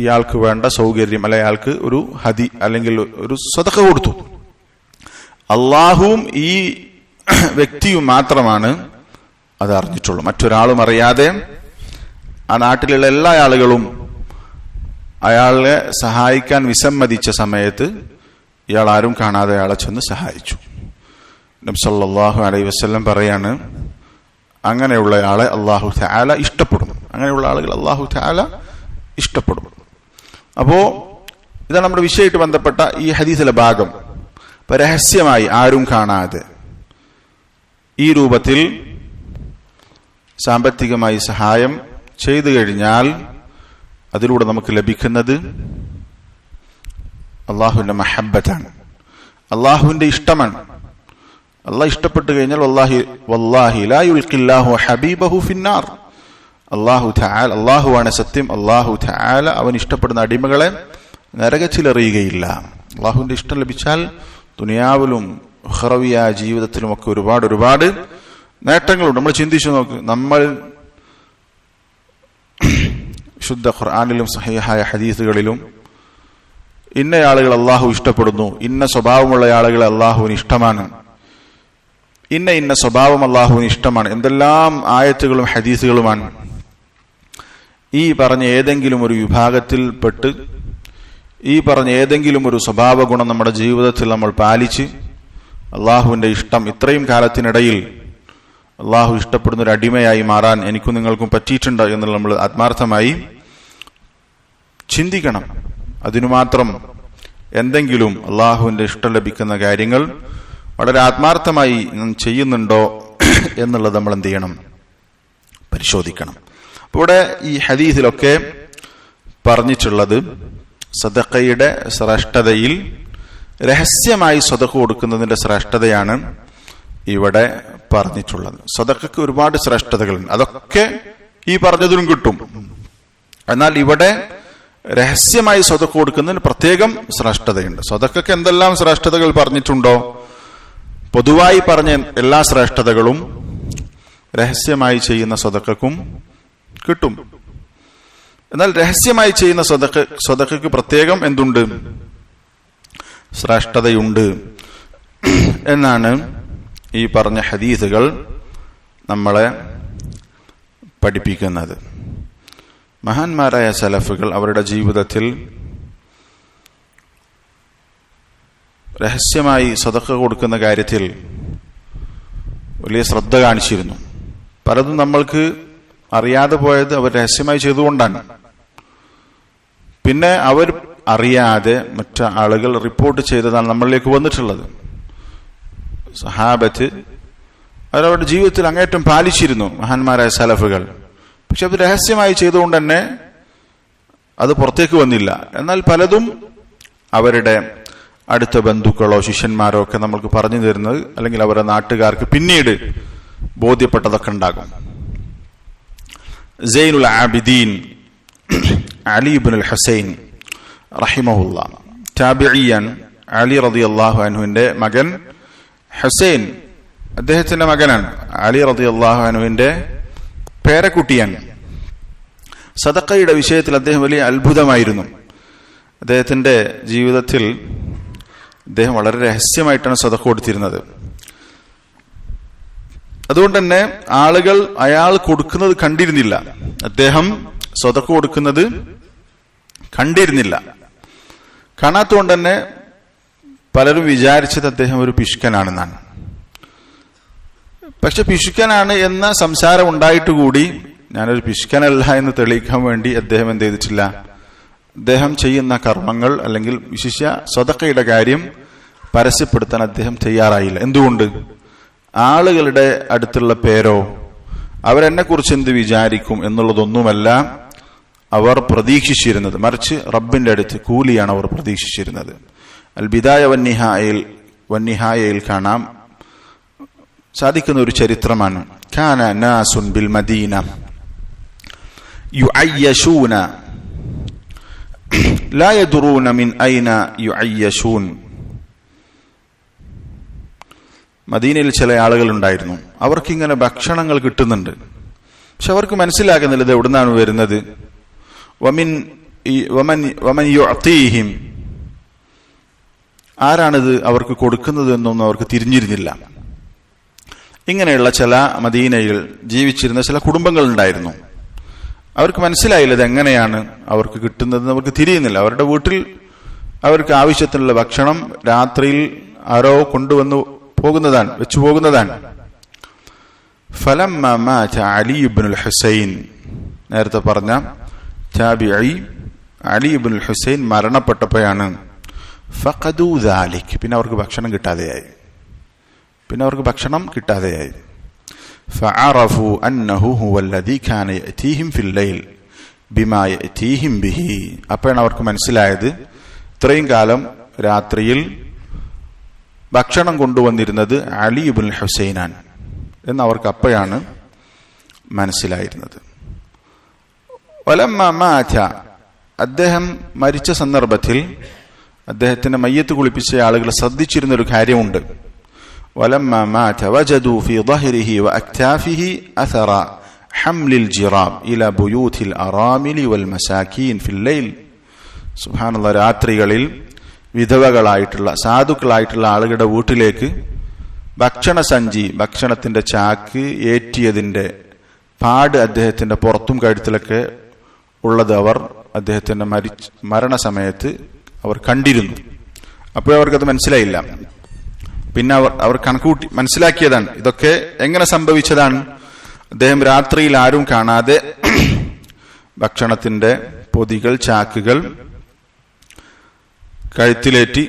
ഇയാൾക്ക് വേണ്ട സൗകര്യം അല്ലെ അയാൾക്ക് ഒരു ഹദി അല്ലെങ്കിൽ ഒരു സദഖ കൊടുത്തു. അള്ളാഹുവും ഈ വ്യക്തിയും മാത്രമാണ് അത് അറിഞ്ഞിട്ടുള്ളൂ, മറ്റൊരാളും അറിയാതെ. ആ നാട്ടിലുള്ള എല്ലാ ആളുകളും അയാളെ സഹായിക്കാൻ വിസമ്മതിച്ച സമയത്ത് ഇയാൾ ആരും കാണാതെ അയാളെ ചെന്ന് സഹായിച്ചു. നബി സല്ലല്ലാഹു അലൈഹി വസല്ലം പറയാണ്, അങ്ങനെയുള്ള ആളെ അല്ലാഹു തആല ഇഷ്ടപ്പെടും, അങ്ങനെയുള്ള ആളുകൾ അല്ലാഹു തആല ഇഷ്ടപ്പെടും. അപ്പോ ഇതാണ് നമ്മുടെ വിഷയമായിട്ട് ബന്ധപ്പെട്ട ഈ ഹദീസിലെ ഭാഗം. രഹസ്യമായി ആരും കാണാതെ ഈ രൂപത്തിൽ സാമ്പത്തികമായി സഹായം ചെയ്തു കഴിഞ്ഞാൽ അതിലൂടെ നമുക്ക് ലഭിക്കുന്നത് അള്ളാഹുവിന്റെ മഹബ്ബത്താണ്, അള്ളാഹുവിന്റെ ഇഷ്ടമാണ്. അള്ളാഹ് ഇഷ്ടപ്പെട്ടു കഴിഞ്ഞാൽ വല്ലാഹി ലാ യുൽഖില്ലാഹു ഹബീബഹു ഫിന്നാർ, അള്ളാഹുവാണ് സത്യം. അള്ളാഹു തആല അവൻ ഇഷ്ടപ്പെടുന്ന അടിമകളെ നരകത്തിലെറിയുകയില്ല. അള്ളാഹുവിന്റെ ഇഷ്ടം ലഭിച്ചാൽ ദുനിയാവിലും ഉഖറവിയായ ജീവിതത്തിലും ഒക്കെ ഒരുപാട് നേട്ടങ്ങളുണ്ട്. നമ്മൾ ചിന്തിച്ചു നോക്ക്, നമ്മൾ ശുദ്ധ ഖുർആനിലും സഹീഹായ ഹദീസുകളിലും ഇന്ന ആളുകൾ അള്ളാഹു ഇഷ്ടപ്പെടുന്നു, ഇന്ന സ്വഭാവമുള്ള ആളുകളെ അള്ളാഹുവിന് ഇഷ്ടമാണ്, ഇന്ന സ്വഭാവം അള്ളാഹുവിന് ഇഷ്ടമാണ്, എന്തെല്ലാം ആയത്തുകളും ഹദീസുകളുമാണ്. ഈ പറഞ്ഞ ഏതെങ്കിലും ഒരു വിഭാഗത്തിൽപ്പെട്ട് ഈ പറഞ്ഞ ഏതെങ്കിലും ഒരു സ്വഭാവ ഗുണം നമ്മുടെ ജീവിതത്തിൽ നമ്മൾ പാലിച്ച് അള്ളാഹുവിന്റെ ഇഷ്ടം ഇത്രയും കാലത്തിനിടയിൽ അള്ളാഹു ഇഷ്ടപ്പെടുന്ന ഒരു അടിമയായി മാറാൻ എനിക്കും നിങ്ങൾക്കും പറ്റിയിട്ടുണ്ട് എന്നുള്ള നമ്മൾ ആത്മാർത്ഥമായി ചിന്തിക്കണം. അതിനു മാത്രം എന്തെങ്കിലും അള്ളാഹുവിന്റെ ഇഷ്ടം ലഭിക്കുന്ന കാര്യങ്ങൾ വളരെ ആത്മാർത്ഥമായി ചെയ്യുന്നുണ്ടോ എന്നുള്ളത് നമ്മൾ എന്ത് ചെയ്യണം, പരിശോധിക്കണം. അപ്പോൾ ഇവിടെ ഈ ഹദീസിലൊക്കെ പറഞ്ഞിട്ടുള്ളത് സദഖയുടെ ശ്രേഷ്ഠതയിൽ രഹസ്യമായി സദഖ കൊടുക്കുന്നതിന്റെ ശ്രേഷ്ഠതയാണ് ഇവിടെ പറഞ്ഞിട്ടുള്ളത്. സദഖയ്ക്ക് ഒരുപാട് ശ്രേഷ്ഠതകളുണ്ട്, അതൊക്കെ ഈ പറഞ്ഞതിലും കിട്ടും. എന്നാൽ ഇവിടെ രഹസ്യമായി സദഖ കൊടുക്കുന്നതിന് പ്രത്യേകം ശ്രേഷ്ഠതയുണ്ട്. സദഖയ്ക്ക് എന്തെല്ലാം ശ്രേഷ്ഠതകൾ പറഞ്ഞിട്ടുണ്ടോ, പൊതുവായി പറഞ്ഞ എല്ലാ ശ്രേഷ്ഠതകളും രഹസ്യമായി ചെയ്യുന്ന സദഖക്കും കിട്ടും. എന്നാൽ രഹസ്യമായി ചെയ്യുന്ന സദഖയ്ക്ക് പ്രത്യേകം എന്തുണ്ട്, ശ്രേഷ്ഠതയുണ്ട് എന്നാണ് ഈ പറഞ്ഞ ഹദീസുകൾ നമ്മളെ പഠിപ്പിക്കുന്നത്. മഹാന്മാരായ സലഫുകൾ അവരുടെ ജീവിതത്തിൽ രഹസ്യമായി സദഖ കൊടുക്കുന്ന കാര്യത്തിൽ വലിയ ശ്രദ്ധ കാണിച്ചിരുന്നു. പലതും നമ്മൾക്ക് അറിയാതെ പോയത് അവർ രഹസ്യമായി ചെയ്തുകൊണ്ടാണ്. പിന്നെ അവർ അറിയാതെ മറ്റു ആളുകൾ റിപ്പോർട്ട് ചെയ്തതാണ് നമ്മളിലേക്ക് വന്നിട്ടുള്ളത്. സഹാബത്ത് അവരവരുടെ ജീവിതത്തിൽ അങ്ങേറ്റം പാലിച്ചിരുന്നു മഹാന്മാരായ സലഫുകൾ. പക്ഷെ അത് രഹസ്യമായി ചെയ്തുകൊണ്ട് തന്നെ അത് പുറത്തേക്ക് വന്നില്ല. എന്നാൽ പലതും അവരുടെ അടുത്ത ബന്ധുക്കളോ ശിഷ്യന്മാരോ ഒക്കെ നമ്മൾക്ക് പറഞ്ഞു തരുന്നത്, അല്ലെങ്കിൽ അവരുടെ നാട്ടുകാർക്ക് പിന്നീട് ബോധ്യപ്പെട്ടതൊക്കെ ഉണ്ടാകും. സൈനുൽ ആബിദീൻ അലി ഇബ്നുൽ ഹുസൈൻ റഹിമഹുല്ല, താബിഈൻ, അലി റളിയല്ലാഹു അൻഹുവിന്റെ മകൻ ഹുസൈൻ അദ്ദേഹത്തിന്റെ മകനാണ്. അലി റളിയല്ലാഹു അൻഹുവിന്റെ പേരക്കുട്ടിയാണ്. സദഖയുടെ വിഷയത്തിൽ അദ്ദേഹം വലിയ അത്ഭുതമായിരുന്നു. അദ്ദേഹത്തിന്റെ ജീവിതത്തിൽ അദ്ദേഹം വളരെ രഹസ്യമായിട്ടാണ് സദഖ കൊടുത്തിരുന്നത്. അതുകൊണ്ട് തന്നെ ആളുകൾ അയാൾ കൊടുക്കുന്നത് കണ്ടിരുന്നില്ല. അദ്ദേഹം സദഖ കൊടുക്കുന്നത് കണ്ടിരുന്നില്ല. കാണാത്തതുകൊണ്ട് തന്നെ പലരും വിചാരിച്ചത് അദ്ദേഹം ഒരു പിശുക്കനാണെന്നാണ്. പക്ഷെ പിശുക്കനാണ് എന്ന സംസാരം ഉണ്ടായിട്ട് കൂടി ഞാനൊരു പിശുക്കനല്ല എന്ന് തെളിയിക്കാൻ വേണ്ടി അദ്ദേഹം എന്ത് ചെയ്തിട്ടില്ല, അദ്ദേഹം ചെയ്യുന്ന കർമ്മങ്ങൾ അല്ലെങ്കിൽ വിശിഷ്യ സദഖയുടെ കാര്യം പരസ്യപ്പെടുത്താൻ അദ്ദേഹം തയ്യാറായില്ല. എന്തുകൊണ്ട്? ആളുകളുടെ അടുത്തുള്ള പേരോ അവരെന്നെ കുറിച്ച് എന്ത് വിചാരിക്കും എന്നുള്ളതൊന്നുമല്ല അവർ പ്രതീക്ഷിച്ചിരുന്നത്, മറിച്ച് റബ്ബിന്റെ അടുത്ത് കൂലിയാണ് അവർ പ്രതീക്ഷിച്ചിരുന്നത്. അൽ ബിദായ വന്നിഹായയിൽ കാണാം സാധിക്കുന്ന ഒരു ചരിത്രമാണ്. കാന നാസുൻ ബിൽ മദീന യുഅയ്യശൂന ലാ യദ്റൂന മിൻ ഐന യുഅയ്യശൂൻ. മദീനയിൽ ചില ആളുകൾ ഉണ്ടായിരുന്നു, അവർക്കിങ്ങനെ ഭക്ഷണങ്ങൾ കിട്ടുന്നുണ്ട്, പക്ഷെ അവർക്ക് മനസ്സിലാകുന്നില്ല ഇത് എവിടുന്നാണ് വരുന്നത്. വമൻ യുഅതീഹിം, ആരാണിത് അവർക്ക് കൊടുക്കുന്നത് എന്നൊന്നും അവർക്ക് തിരിഞ്ഞിരുന്നില്ല. ഇങ്ങനെയുള്ള ചില മദീനയിൽ ജീവിച്ചിരുന്ന ചില കുടുംബങ്ങൾ ഉണ്ടായിരുന്നു. അവർക്ക് മനസ്സിലായില്ല ഇത് എങ്ങനെയാണ് അവർക്ക് കിട്ടുന്നത്, അവർക്ക് തിരിയുന്നില്ല. അവരുടെ വീട്ടിൽ അവർക്ക് ആവശ്യത്തിനുള്ള ഭക്ഷണം രാത്രിയിൽ ആരോ കൊണ്ടുവന്നു പോകുന്നതാണ്, വെച്ചു പോകുന്നതാണ്. ഫലമ്മ മാത അലി ഇബ്നുൽ ഹുസൈൻ, നേരത്തെ പറഞ്ഞ താബിഈ അലി ഇബ്നുൽ ഹുസൈൻ മരണപ്പെട്ടപ്പോഴാണ് ഫഖദു ദാലിക്, പിന്നെ അവർക്ക് ഭക്ഷണം കിട്ടാതെയായി. ഫഅറഫു അന്നഹു ഹുവല്ലദീ കാന യഅതീഹിം ഫിൽ ലൈൽ ബിമാ യഅതീഹിം ബിഹി. അപ്പോഴാണ് അവർക്ക് മനസ്സിലായത് ഇത്രയും കാലം രാത്രിയിൽ ഭക്ഷണം കൊണ്ടുവന്നിരുന്നത് അലി ഇബ്നുൽ ഹുസൈനാൻ എന്ന് അവർക്ക് അപ്പോഴാണ് മനസ്സിലായിരുന്നത്. വലമ്മ മാത, അദ്ദേഹം മരിച്ച സന്ദർഭത്തിൽ അദ്ദേഹത്തിന്റെ മയ്യത്ത് കുളിപ്പിച്ച ആളുകൾ ശ്രദ്ധിച്ചിരുന്ന ഒരു കാര്യമുണ്ട്. വലമ്മ മാത വജദു ഫീ ളഹ്രിഹി വഅക്താഫിഹി അഥറ ഹംലിൽ ജിറാബ് ഇലാ ബുയൂതിൽ അറാമിലി വൽ മസാകീൻ ഫിൽ ലൈൽ. സുബ്ഹാനല്ലാഹ്, രാത്രികളിൽ വിധവകളായിട്ടുള്ള സാധുക്കളായിട്ടുള്ള ആളുകളുടെ വീട്ടിലേക്ക് ഭക്ഷണത്തിന്റെ ചാക്ക് ഏറ്റിയതിന്റെ പാട് അദ്ദേഹത്തിന്റെ പുറത്തും കഴുത്തിലൊക്കെ ഉള്ളത് അദ്ദേഹത്തിന്റെ മരണസമയത്ത് അവർ കണ്ടിരുന്നു. അപ്പോഴവർക്കത് മനസ്സിലായില്ല. പിന്നെ അവർ കണക്കുകൂട്ടി മനസ്സിലാക്കിയതാണ് ഇതൊക്കെ എങ്ങനെ സംഭവിച്ചതാണ്. അദ്ദേഹം രാത്രിയിൽ ആരും കാണാതെ ഭക്ഷണത്തിന്റെ പൊതികൾ, ചാക്കുകൾ കഴുത്തിലേറ്റി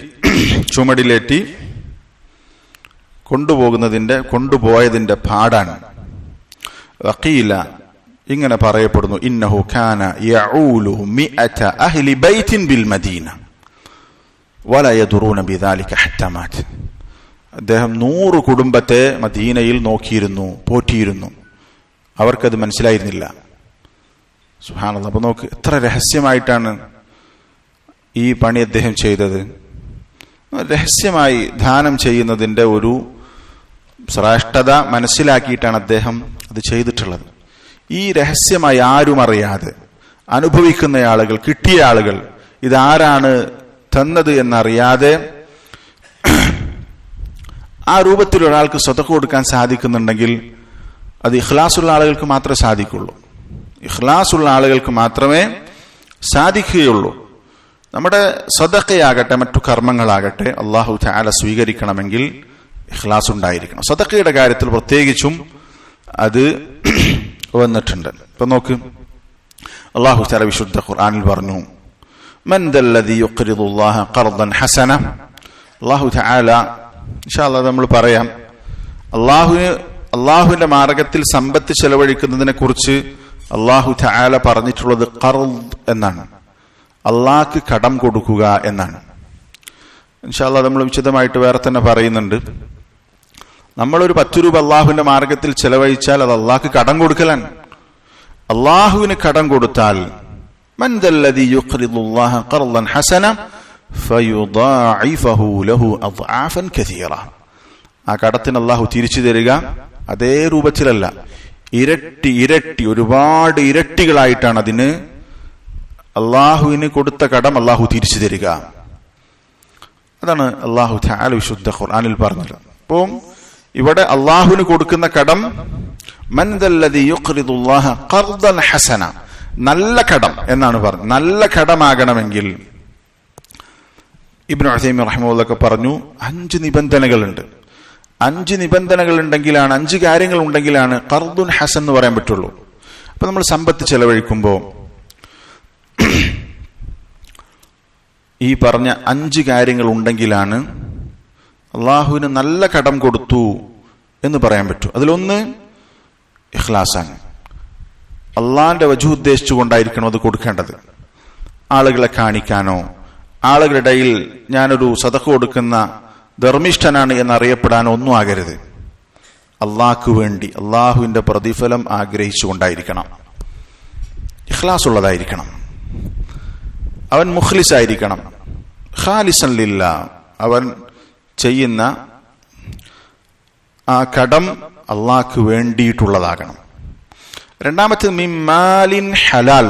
ചുമടിലേറ്റി കൊണ്ടുപോയതിന്റെ പാടാണ്. വഖീല, ഇങ്ങനെ പറയപ്പെടുന്നു, ഇന്നഹു കാന യഊലു മിഅത അഹ്ലി ബൈത്തിൻ ബിൽ മദീന വല യദറൂന ബിദാലിക ഹത്താ മാത്. അദ്ദേഹം 100 കുടുംബത്തെ മദീനയിൽ നോക്കിയിരുന്നു, പോറ്റിയിരുന്നു. അവർക്കത് മനസ്സിലായിരുന്നില്ല. സുബ്ഹാനല്ലാഹ്. അപ്പൊ നോക്ക്, എത്ര രഹസ്യമായിട്ടാണ് ഈ പണി അദ്ദേഹം ചെയ്തത്. രഹസ്യമായി ദാനം ചെയ്യുന്നതിന്റെ ഒരു ശ്രേഷ്ഠത മനസ്സിലാക്കിയിട്ടാണ് അദ്ദേഹം അത് ചെയ്തിട്ടുള്ളത്. ഈ രഹസ്യമായി ആരും അറിയാതെ അനുഭവിക്കുന്ന ആളുകൾ, കിട്ടിയ ആളുകൾ, ഇതാരാണ് തന്നത് എന്നറിയാതെ ആ രൂപത്തിൽ ഒരാൾക്ക് സ്വതക്ക കൊടുക്കാൻ സാധിക്കുന്നുണ്ടെങ്കിൽ അത് ഇഖ്ലാസുള്ള ആളുകൾക്ക് മാത്രമേ സാധിക്കുള്ളൂ. ഇഖ്ലാസുള്ള ആളുകൾക്ക് മാത്രമേ സാധിക്കുകയുള്ളൂ. നമ്മുടെ സദഖയാകട്ടെ മറ്റു കർമ്മങ്ങളാകട്ടെ അല്ലാഹു തആല സ്വീകരിക്കണമെങ്കിൽ ഇഖ്ലാസ് ഉണ്ടായിരിക്കണം. സദഖയുടെ കാര്യത്തിൽ പ്രത്യേകിച്ചും അത് വന്നിട്ടുണ്ട്. ഇപ്പൊ നോക്ക്, അല്ലാഹു തആല വിശുദ്ധ ഖുർആനിൽ പറഞ്ഞു, മൻ ദല്ലദി യുഖ്രിദുല്ലാഹ ഖർദൻ ഹസന. അല്ലാഹു തആല, ഇൻഷാ അല്ലാഹ് നമ്മൾ പറയാം, അല്ലാഹുവിന്റെ മാർഗത്തിൽ സമ്പത്ത് ചെലവഴിക്കുന്നതിനെ കുറിച്ച് അല്ലാഹു തആല പറഞ്ഞിട്ടുള്ളത് ഖർദ് എന്നാണ്, അള്ളാഹ്ക്ക് കടം കൊടുക്കുക എന്നാണ്. ഇൻഷാ അല്ലാഹ് നമ്മൾ വിശദമായിട്ട് വേറെ തന്നെ പറയുന്നുണ്ട്. നമ്മളൊരു 10 രൂപ അള്ളാഹുവിന്റെ മാർഗത്തിൽ ചെലവഴിച്ചാൽ അത് അള്ളാഹ്ക്ക് കടം കൊടുക്കലാണ്. അള്ളാഹുവിന് കടം കൊടുത്താൽ മൻ ദല്ലദി യുഖ്രിദുല്ലാഹ ഖർദൻ ഹസന ഫയുദാഇഫഹു ലഹു അദ്ആഫൻ കസീറ. ആ കടത്തിന് അള്ളാഹു തിരിച്ചു തരിക അതേ രൂപത്തിലല്ല, ഇരട്ടി ഇരട്ടി ഒരുപാട് ഇരട്ടികളായിട്ടാണ് അതിന് അള്ളാഹുവിന് കൊടുത്ത കടം അള്ളാഹു തിരിച്ചു തരിക. അതാണ് അള്ളാഹു തആല വിശുദ്ധ ഖുർആനിൽ പറഞ്ഞത്. അപ്പോൾ ഇവിടെ അള്ളാഹുവിന് കൊടുക്കുന്ന കടം മൻ ദല്ലദി യുഖ്രിദുല്ലാഹ ഖർദൻ ഹസന, നല്ല കടം എന്നാണ് പറഞ്ഞത്. നല്ല കടമാകണമെങ്കിൽ ഇബ്നു ഉസൈമീൻ റഹിമഹുല്ലാഹ് പറഞ്ഞു 5 നിബന്ധനകളുണ്ട്. 5 നിബന്ധനകൾ ഉണ്ടെങ്കിലാണ്, 5 കാര്യങ്ങൾ ഉണ്ടെങ്കിലാണ് ഖർദുൻ ഹസൻ എന്ന് പറയാൻ പറ്റുള്ളൂ. അപ്പൊ നമ്മൾ സമ്പത്ത് ചെലവഴിക്കുമ്പോൾ ഈ പറഞ്ഞ 5 കാര്യങ്ങൾ ഉണ്ടെങ്കിലാണ് അള്ളാഹുവിന് നല്ല കടം കൊടുത്തു എന്ന് പറയാൻ പറ്റൂ. അതിലൊന്ന് ഇഖ്ലാസാണ്. അള്ളാഹിന്റെ വജു ഉദ്ദേശിച്ചുകൊണ്ടായിരിക്കണം അത് കൊടുക്കേണ്ടത്. ആളുകളെ കാണിക്കാനോ ആളുകളുടെ ഇടയിൽ ഞാനൊരു സദഖ കൊടുക്കുന്ന ധർമ്മിഷ്ഠനാണ് എന്നറിയപ്പെടാനോ ഒന്നും ആകരുത്. അള്ളാഹ്ക്ക് വേണ്ടി അള്ളാഹുവിന്റെ പ്രതിഫലം ആഗ്രഹിച്ചുകൊണ്ടായിരിക്കണം. ഇഖ്ലാസ് ഉള്ളതായിരിക്കണം. അവൻ മുഖ്ലിസ് ആയിരിക്കണം. ഖാലിസൻ ലില്ലാഹ്, അവൻ ചെയ്യുന്ന ആ കടം അള്ളാഹ്ക്ക് വേണ്ടിയിട്ടുള്ളതാകണം. രണ്ടാമത്തെ മിമ്മാലിൻ ഹലാൽ,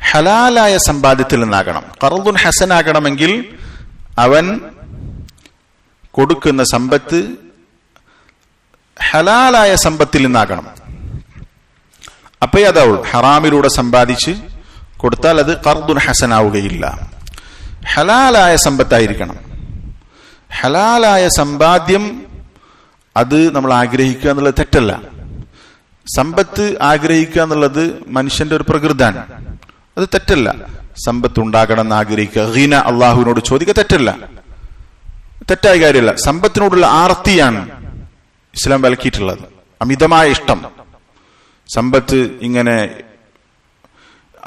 ഹലാലായ സമ്പാദ്യത്തിൽ നിന്നാകണം. ഖർദുൻ ഹസൻ ആകണമെങ്കിൽ അവൻ കൊടുക്കുന്ന സമ്പത്ത് ഹലാലായ സമ്പത്തിൽ നിന്നാകണം. അപ്പേ അതാവുള്ളൂ. ഹറാമിലൂടെ സമ്പാദിച്ച് കൊടുത്താൽ അത് ഖർദുൻ ഹസൻ ആവുകയില്ല. ഹലാലായ സമ്പത്തായിരിക്കണം. ഹലാലായ സമ്പാദ്യം അത് നമ്മൾ ആഗ്രഹിക്കുക എന്നുള്ളത് തെറ്റല്ല. സമ്പത്ത് ആഗ്രഹിക്കുക എന്നുള്ളത് മനുഷ്യന്റെ ഒരു പ്രകൃതാണ്, അത് തെറ്റല്ല. സമ്പത്ത് ഉണ്ടാകണം എന്ന് ആഗ്രഹിക്കുക, ഗിന അള്ളാഹുവിനോട് ചോദിക്കുക തെറ്റല്ല, തെറ്റായ കാര്യമല്ല. സമ്പത്തിനോടുള്ള ആർത്തിയാണ് ഇസ്ലാം വിലക്കിയിട്ടുള്ളത്. അമിതമായ ഇഷ്ടം, സമ്പത്ത് ഇങ്ങനെ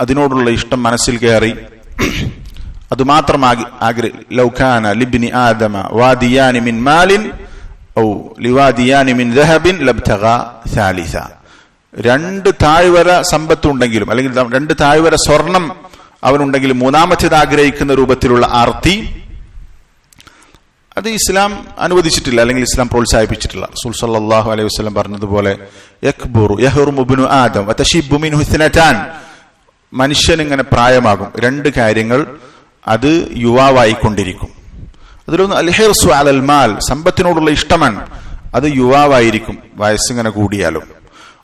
അതിനോടുള്ള ഇഷ്ടം മനസ്സിൽ കയറി അത് മാത്രം ലൗകാന ലിബ്നി ആദമ വാദിയാനി മിൻ മാലിൻ ഔ ലിവാദിയാനി മിൻ ദഹബിൻ ലബ്തഗാ സാലിസ. 2 താഴ്വര സമ്പത്തുണ്ടെങ്കിലും അല്ലെങ്കിൽ 2 താഴ്വര സ്വർണം അവനുണ്ടെങ്കിലും മൂന്നാമത്തേത് ആഗ്രഹിക്കുന്ന രൂപത്തിലുള്ള ആർത്തി അത് ഇസ്ലാം അനുവദിച്ചിട്ടില്ല, അല്ലെങ്കിൽ ഇസ്ലാം പ്രോത്സാഹിപ്പിച്ചിട്ടില്ല. റസൂൽ സല്ലല്ലാഹു അലൈഹി വസല്ലം പറഞ്ഞതുപോലെ യക്ബുറു യഹ്റുമു ഇബ്നു ആദം വതശിബ്ബു മിൻഹു ഇത്നതാൻ, മനുഷ്യൻ ഇങ്ങനെ പ്രായമാകും 2 കാര്യങ്ങൾ, അത് യുവാവായിക്കൊണ്ടിരിക്കും. അതിലൊന്ന് അൽ ഹിർസു അലൽ മാൽ, സമ്പത്തിനോടുള്ള ഇഷ്ടമാണ്, അത് യുവാവായിരിക്കും വയസ്സിങ്ങനെ കൂടിയാലും.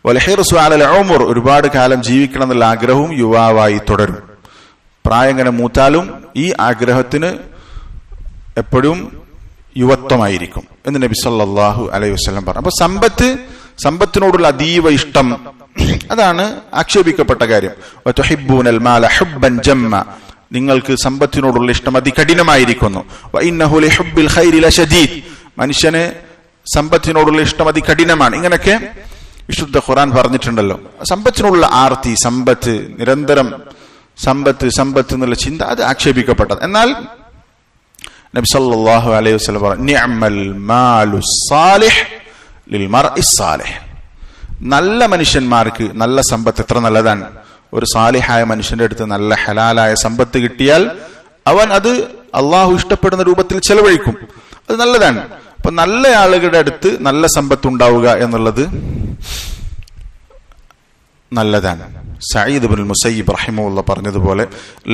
വൽ ഹിർസു അലൽ ഉമർ, ഒരുപാട് കാലം ജീവിക്കണം എന്നുള്ള ആഗ്രഹവും യുവാവായി തുടരും. പ്രായം ഇങ്ങനെ മൂത്താലും ഈ ആഗ്രഹത്തിന് എപ്പോഴും യുവത്വമായിരിക്കും എന്ന് നബി സല്ലല്ലാഹു അലൈഹി വസല്ലം പറഞ്ഞു. അപ്പൊ സമ്പത്തിനോടുള്ള അതീവ ഇഷ്ടം അതാണ് ആക്ഷേപിക്കപ്പെട്ട കാര്യം. വതുഹിബ്ബൂനൽ മാല ഹുബ്ബൻ ജമ്മ, നിങ്ങൾക്ക് സമ്പത്തിനോടുള്ള ഇഷ്ടം അതികഠിനമായിരിക്കുന്നു. വഇന്നഹു ലിഹുബ്ബിൽ ഖൈരി ലശദീദ്, മനുഷ്യന് സമ്പത്തിനോടുള്ള ഇഷ്ടം അതികഠിനമാണ്. ഇങ്ങനെയൊക്കെ വിശുദ്ധ ഖുർആൻ പറഞ്ഞിട്ടുണ്ടല്ലോ. സമ്പത്തിനുള്ള ആർത്തി, സമ്പത്ത് നിരന്തരം സമ്പത്ത് എന്നുള്ള ചിന്ത അത് ആക്ഷേപിക്കപ്പെട്ടത്. എന്നാൽ നബി സല്ലല്ലാഹു അലൈഹി വസല്ലം പറഞ്ഞു നിഅമൽ മാലു സാലിഹ് ലിൽ മർഇ സാലിഹ്, നല്ല മനുഷ്യന്മാർക്ക് നല്ല സമ്പത്ത് എത്ര നല്ലതാണ്. ഒരു സാലിഹായ മനുഷ്യന്റെ അടുത്ത് നല്ല ഹലാലായ സമ്പത്ത് കിട്ടിയാൽ അവൻ അത് അള്ളാഹു ഇഷ്ടപ്പെടുന്ന രൂപത്തിൽ ചെലവഴിക്കും, അത് നല്ലതാണ്. അപ്പൊ നല്ല ആളുകളുടെ അടുത്ത് നല്ല സമ്പത്ത് ഉണ്ടാവുക എന്നുള്ളത് നല്ലതാണ്. സഈദ് ഇബ്നുൽ മുസയ്യിബ് റഹിമഹുല്ലാഹ് പറഞ്ഞതുപോലെ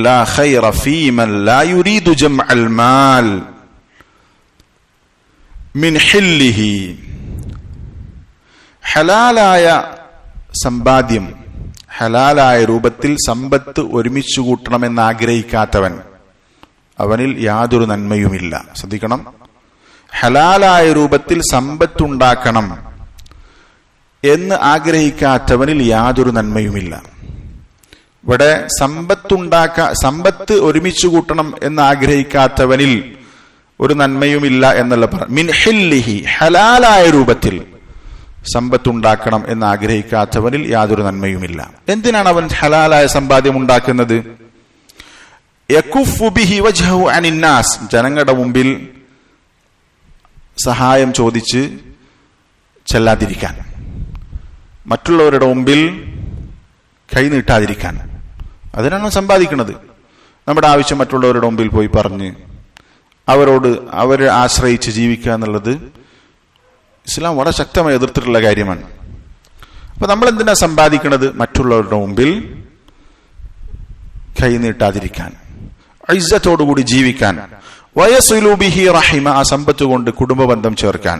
ലാ ഖൈറ ഫീമൻ ലാ യുരീദു ജംഅൽ മാൽ മിൻ ഹില്ലിഹി, ഹലാലായ സമ്പാദ്യം ഹലാലായ രൂപത്തിൽ സമ്പത്ത് ഒരുമിച്ചു കൂട്ടണമെന്ന് ആഗ്രഹിക്കാത്തവൻ, അവനിൽ യാതൊരു നന്മയുമില്ല. ശ്രദ്ധിക്കണം, ഹലാലായ രൂപത്തിൽ സമ്പത്തുണ്ടാക്കണം എന്ന് ആഗ്രഹിക്കാത്തവനിൽ യാതൊരു നന്മയുമില്ല. ഇവിടെ സമ്പത്ത് ഒരുമിച്ചു കൂട്ടണം എന്ന് ആഗ്രഹിക്കാത്തവനിൽ ഒരു നന്മയുമില്ല എന്നുള്ള മിൻ ഹില്ലിഹി, ഹലാലായ രൂപത്തിൽ സമ്പത്തുണ്ടാക്കണം എന്ന് ആഗ്രഹിക്കാത്തവനിൽ യാതൊരു നന്മയുമില്ല. എന്തിനാണ് അവൻ ഹലാലായ സമ്പാദ്യം ഉണ്ടാക്കുന്നത്? യകുഫു ബിഹി വജ്ഹഹു അനിന്നാസ്, ജനങ്ങളുടെ മുമ്പിൽ സഹായം ചോദിച്ച് ചെല്ലാതിരിക്കാൻ, മറ്റുള്ളവരുടെ മുമ്പിൽ കൈ നീട്ടാതിരിക്കാൻ. അതിനാണ് സമ്പാദിക്കുന്നത്. നമ്മുടെ ആവശ്യം മറ്റുള്ളവരുടെ മുമ്പിൽ പോയി പറഞ്ഞ് അവരെ ആശ്രയിച്ച് ജീവിക്കുക എന്നുള്ളത് ഇസ്ലാം വളരെ ശക്തമായി എതിർത്തിട്ടുള്ള കാര്യമാണ്. അപ്പൊ നമ്മൾ എന്തിനാ സമ്പാദിക്കുന്നത്? മറ്റുള്ളവരുടെ മുമ്പിൽ കൈ നീട്ടാതിരിക്കാൻ, ഇസ്സത്തോടുകൂടി ജീവിക്കാൻ. വയസ്ലു ബിഹി റഹിമ, ആ സമ്പത്ത് കൊണ്ട് കുടുംബബന്ധം ചേർക്കാൻ.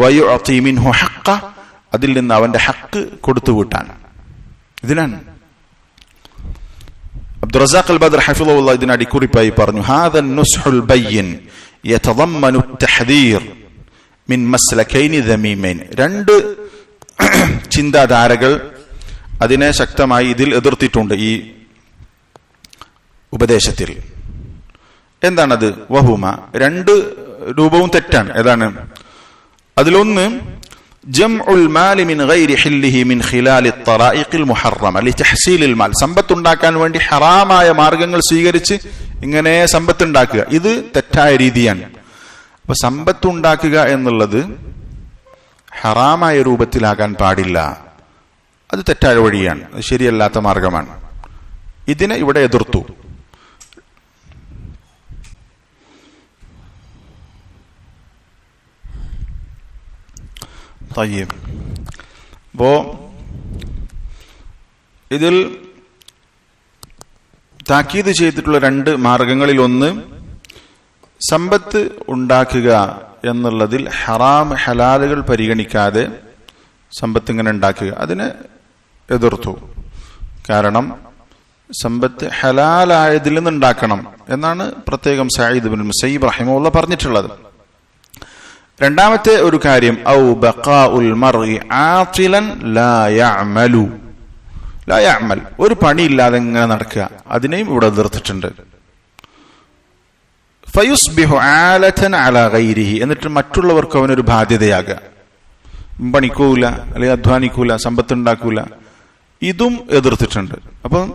വയുഅതി മിൻഹു ഹഖ്ഖ, അതിൽ നിന്ന് അവന്റെ ഹക്ക് കൊടുത്തുവിട്ടാൻ. ഇതിനാണ് അബ്ദുറസാഖ് അൽ ബദർ ഹഫിളഹുല്ലാഹ് ഇതിന് അടിക്കുറിപ്പായി പറഞ്ഞു, ഹാദ നുസ്ഹുൽ ബയ്യിൻ യതദമ്മനു തഹ്ദീർ മിൻ മസ്ലകൈനി ദമീമൈൻ. രണ്ട് ചിന്താധാരകൾ അതിനെ ശക്തമായി ഇതിൽ എതിർത്തിട്ടുണ്ട് ഈ ഉപദേശത്തിൽ. എന്താണത്? വഹുമ, രണ്ട് രൂപവും തെറ്റാണ്. ഏതാണ്? അതിലൊന്ന് ജംഉൽ മാലി മിൻ ഗൈരി ഹില്ലിഹി മിൻ ഖിലാലി ത്വറായിഖിൽ മുഹറമ ലിതഹ്സീലിൽ മാൽ, സമ്പത്തുണ്ടാക്കാൻ വേണ്ടി ഹറാമായ മാർഗങ്ങൾ സ്വീകരിച്ച് ഇങ്ങനെ സമ്പത്തുണ്ടാക്കുക, ഇത് തെറ്റായ രീതിയാണ്. അപ്പൊ സമ്പത്തുണ്ടാക്കുക എന്നുള്ളത് ഹറാമായ രൂപത്തിലാകാൻ പാടില്ല. അത് തെറ്റായ വഴിയാണ്, അത് ശരിയല്ലാത്ത മാർഗമാണ്. ഇതിനെ ഇവിടെ എതിർത്തു. അപ്പോ ഇതിൽ താക്കീത് ചെയ്തിട്ടുള്ള രണ്ട് മാർഗങ്ങളിൽ ഒന്ന്, സമ്പത്ത് ഉണ്ടാക്കുക എന്നുള്ളതിൽ ഹറാം ഹലാലുകൾ പരിഗണിക്കാതെ സമ്പത്ത് ഇങ്ങനെ ഉണ്ടാക്കുക, അതിനെ എതിർത്തു. കാരണം സമ്പത്ത് ഹലാലായതിൽ നിന്ന് ഉണ്ടാക്കണം എന്നാണ് പ്രത്യേകം സഈദ് ഇബ്നുൽ മുസയ്യിബ് റഹിമഹുല്ലാഹ് പറഞ്ഞിട്ടുള്ളത്. രണ്ടാമത്തെ ഒരു കാര്യം, ഔ ബഖാഉൽ മർഇ ആതിലൻ ലാ യഅമലു, ഒരു പണിയില്ലാതെ ഇങ്ങനെ നടക്കുക, അതിനെയും ഇവിടെ എതിർത്തിട്ടുണ്ട്. ഫയുസ്ബിഹു ആലതൻ അലാ ഗൈരിഹി, എന്നിട്ട് മറ്റുള്ളവർക്ക് അവനൊരു ബാധ്യതയാകുക. പണിക്കൂല, അല്ലെങ്കിൽ അധ്വാനിക്കൂല, സമ്പത്ത് ഉണ്ടാക്കൂല, ഇതും എതിർത്തിട്ടുണ്ട്. അപ്പം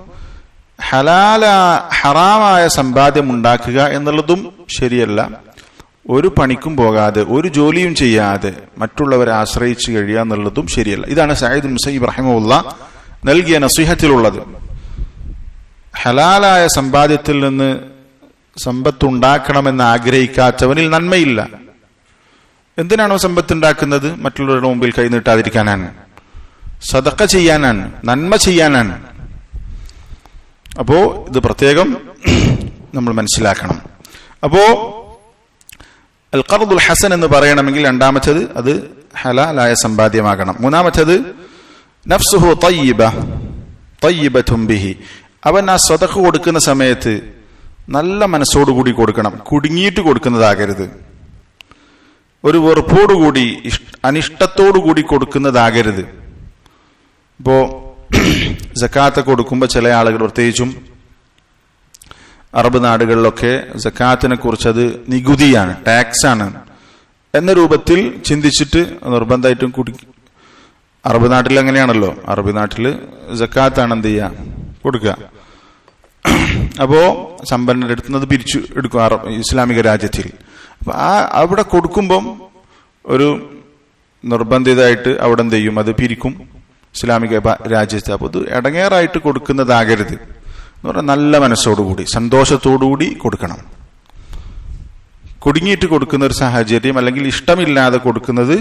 ഹറാമായ സമ്പാദ്യം ഉണ്ടാക്കുക എന്നുള്ളതും ശരിയല്ല. ഒരു പണിക്കും പോകാതെ ഒരു ജോലിയും ചെയ്യാതെ മറ്റുള്ളവരെ ആശ്രയിച്ച് കഴിയുക എന്നുള്ളതും ശരിയല്ല. ഇതാണ് സഈദ് മുസയ്യിബ് റഹിമഹുല്ലാഹ് നൽകിയ നസീഹത്തിലുള്ളത്. ഹലാലായ സമ്പാദ്യത്തിൽ നിന്ന് സമ്പത്തുണ്ടാക്കണമെന്ന് ആഗ്രഹിക്കാത്തവനിൽ നന്മയില്ല. എന്തിനാണോ സമ്പത്ത് ഉണ്ടാക്കുന്നത്? മറ്റുള്ളവരുടെ മുമ്പിൽ കൈനീട്ടാതിരിക്കാനാണ്, സദഖ ചെയ്യാനാണ്, നന്മ ചെയ്യാനാണ്. അപ്പോ ഇത് പ്രത്യേകം നമ്മൾ മനസ്സിലാക്കണം. അപ്പോ അൽ ഖർദുൽ ഹസൻ എന്ന് പറയണമെങ്കിൽ രണ്ടാമത്തേത് അത് ഹലാലായ സമ്പാദ്യമാകണം. മൂന്നാമത്തേത് നഫ്സുഹു തയ്യിബതും ബിഹി, അവൻ ആ സദഖ കൊടുക്കുന്ന സമയത്ത് നല്ല മനസ്സോടുകൂടി കൊടുക്കണം, കുടുങ്ങിയിട്ട് കൊടുക്കുന്നതാകരുത്. ഒരു വെറുപ്പോടുകൂടി അനിഷ്ടത്തോടുകൂടി കൊടുക്കുന്നതാകരുത്. ഇപ്പോ സക്കാത്ത് കൊടുക്കുമ്പോൾ ചില ആളുകൾ, പ്രത്യേകിച്ചും അറബ് നാടുകളിലൊക്കെ സക്കാത്തിനെ കുറിച്ച് അത് നികുതിയാണ്, ടാക്സ് ആണ് എന്ന രൂപത്തിൽ ചിന്തിച്ചിട്ട് നിർബന്ധമായിട്ടും അറബ് നാട്ടിൽ അങ്ങനെയാണല്ലോ, അറബ് നാട്ടില് സക്കാത്താണ് എന്ത് ചെയ്യുക, കൊടുക്കുക. അപ്പോ സമ്പന്നരുടെ അടുത്തുനിന്ന് പിരിച്ചു എടുക്കും ഇസ്ലാമിക രാജ്യത്തിൽ. അപ്പൊ അവിടെ കൊടുക്കുമ്പം ഒരു നിർബന്ധിതമായിട്ട് അവിടെ എന്ത് ചെയ്യും, അത് പിരിക്കും ഇസ്ലാമിക രാജ്യത്ത്. അപ്പൊ ഇത് ഇടങ്ങേറായിട്ട് കൊടുക്കുന്നതാകരുത് എന്ന് പറഞ്ഞാൽ നല്ല മനസ്സോടുകൂടി സന്തോഷത്തോടുകൂടി കൊടുക്കണം. കുടുങ്ങിയിട്ട് കൊടുക്കുന്ന ഒരു സാഹചര്യം, അല്ലെങ്കിൽ ഇഷ്ടമില്ലാതെ കൊടുക്കുന്നത്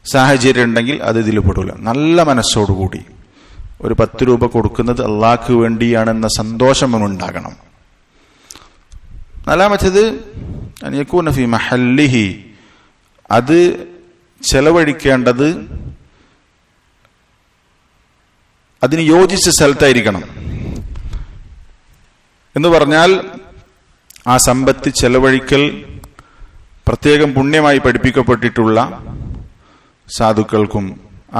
സാഹചര്യം ഉണ്ടെങ്കിൽ അത് ഇതിൽ പെടില്ല. നല്ല മനസ്സോടുകൂടി ഒരു 10 രൂപ കൊടുക്കുന്നത് അള്ളാഹ്ക്ക് വേണ്ടിയാണെന്ന സന്തോഷം ഉണ്ടാകണം. നാലാമത്തേത് അൻയകൂന ഫീ മഹല്ലിഹി, അത് ചെലവഴിക്കേണ്ടത് അതിന് യോജിച്ച സ്ഥലത്തായിരിക്കണം. എന്ന് പറഞ്ഞാൽ ആ സമ്പത്ത് ചെലവഴിക്കൽ പ്രത്യേകം പുണ്യമായി പഠിപ്പിക്കപ്പെട്ടിട്ടുള്ള സാധുക്കൾക്കും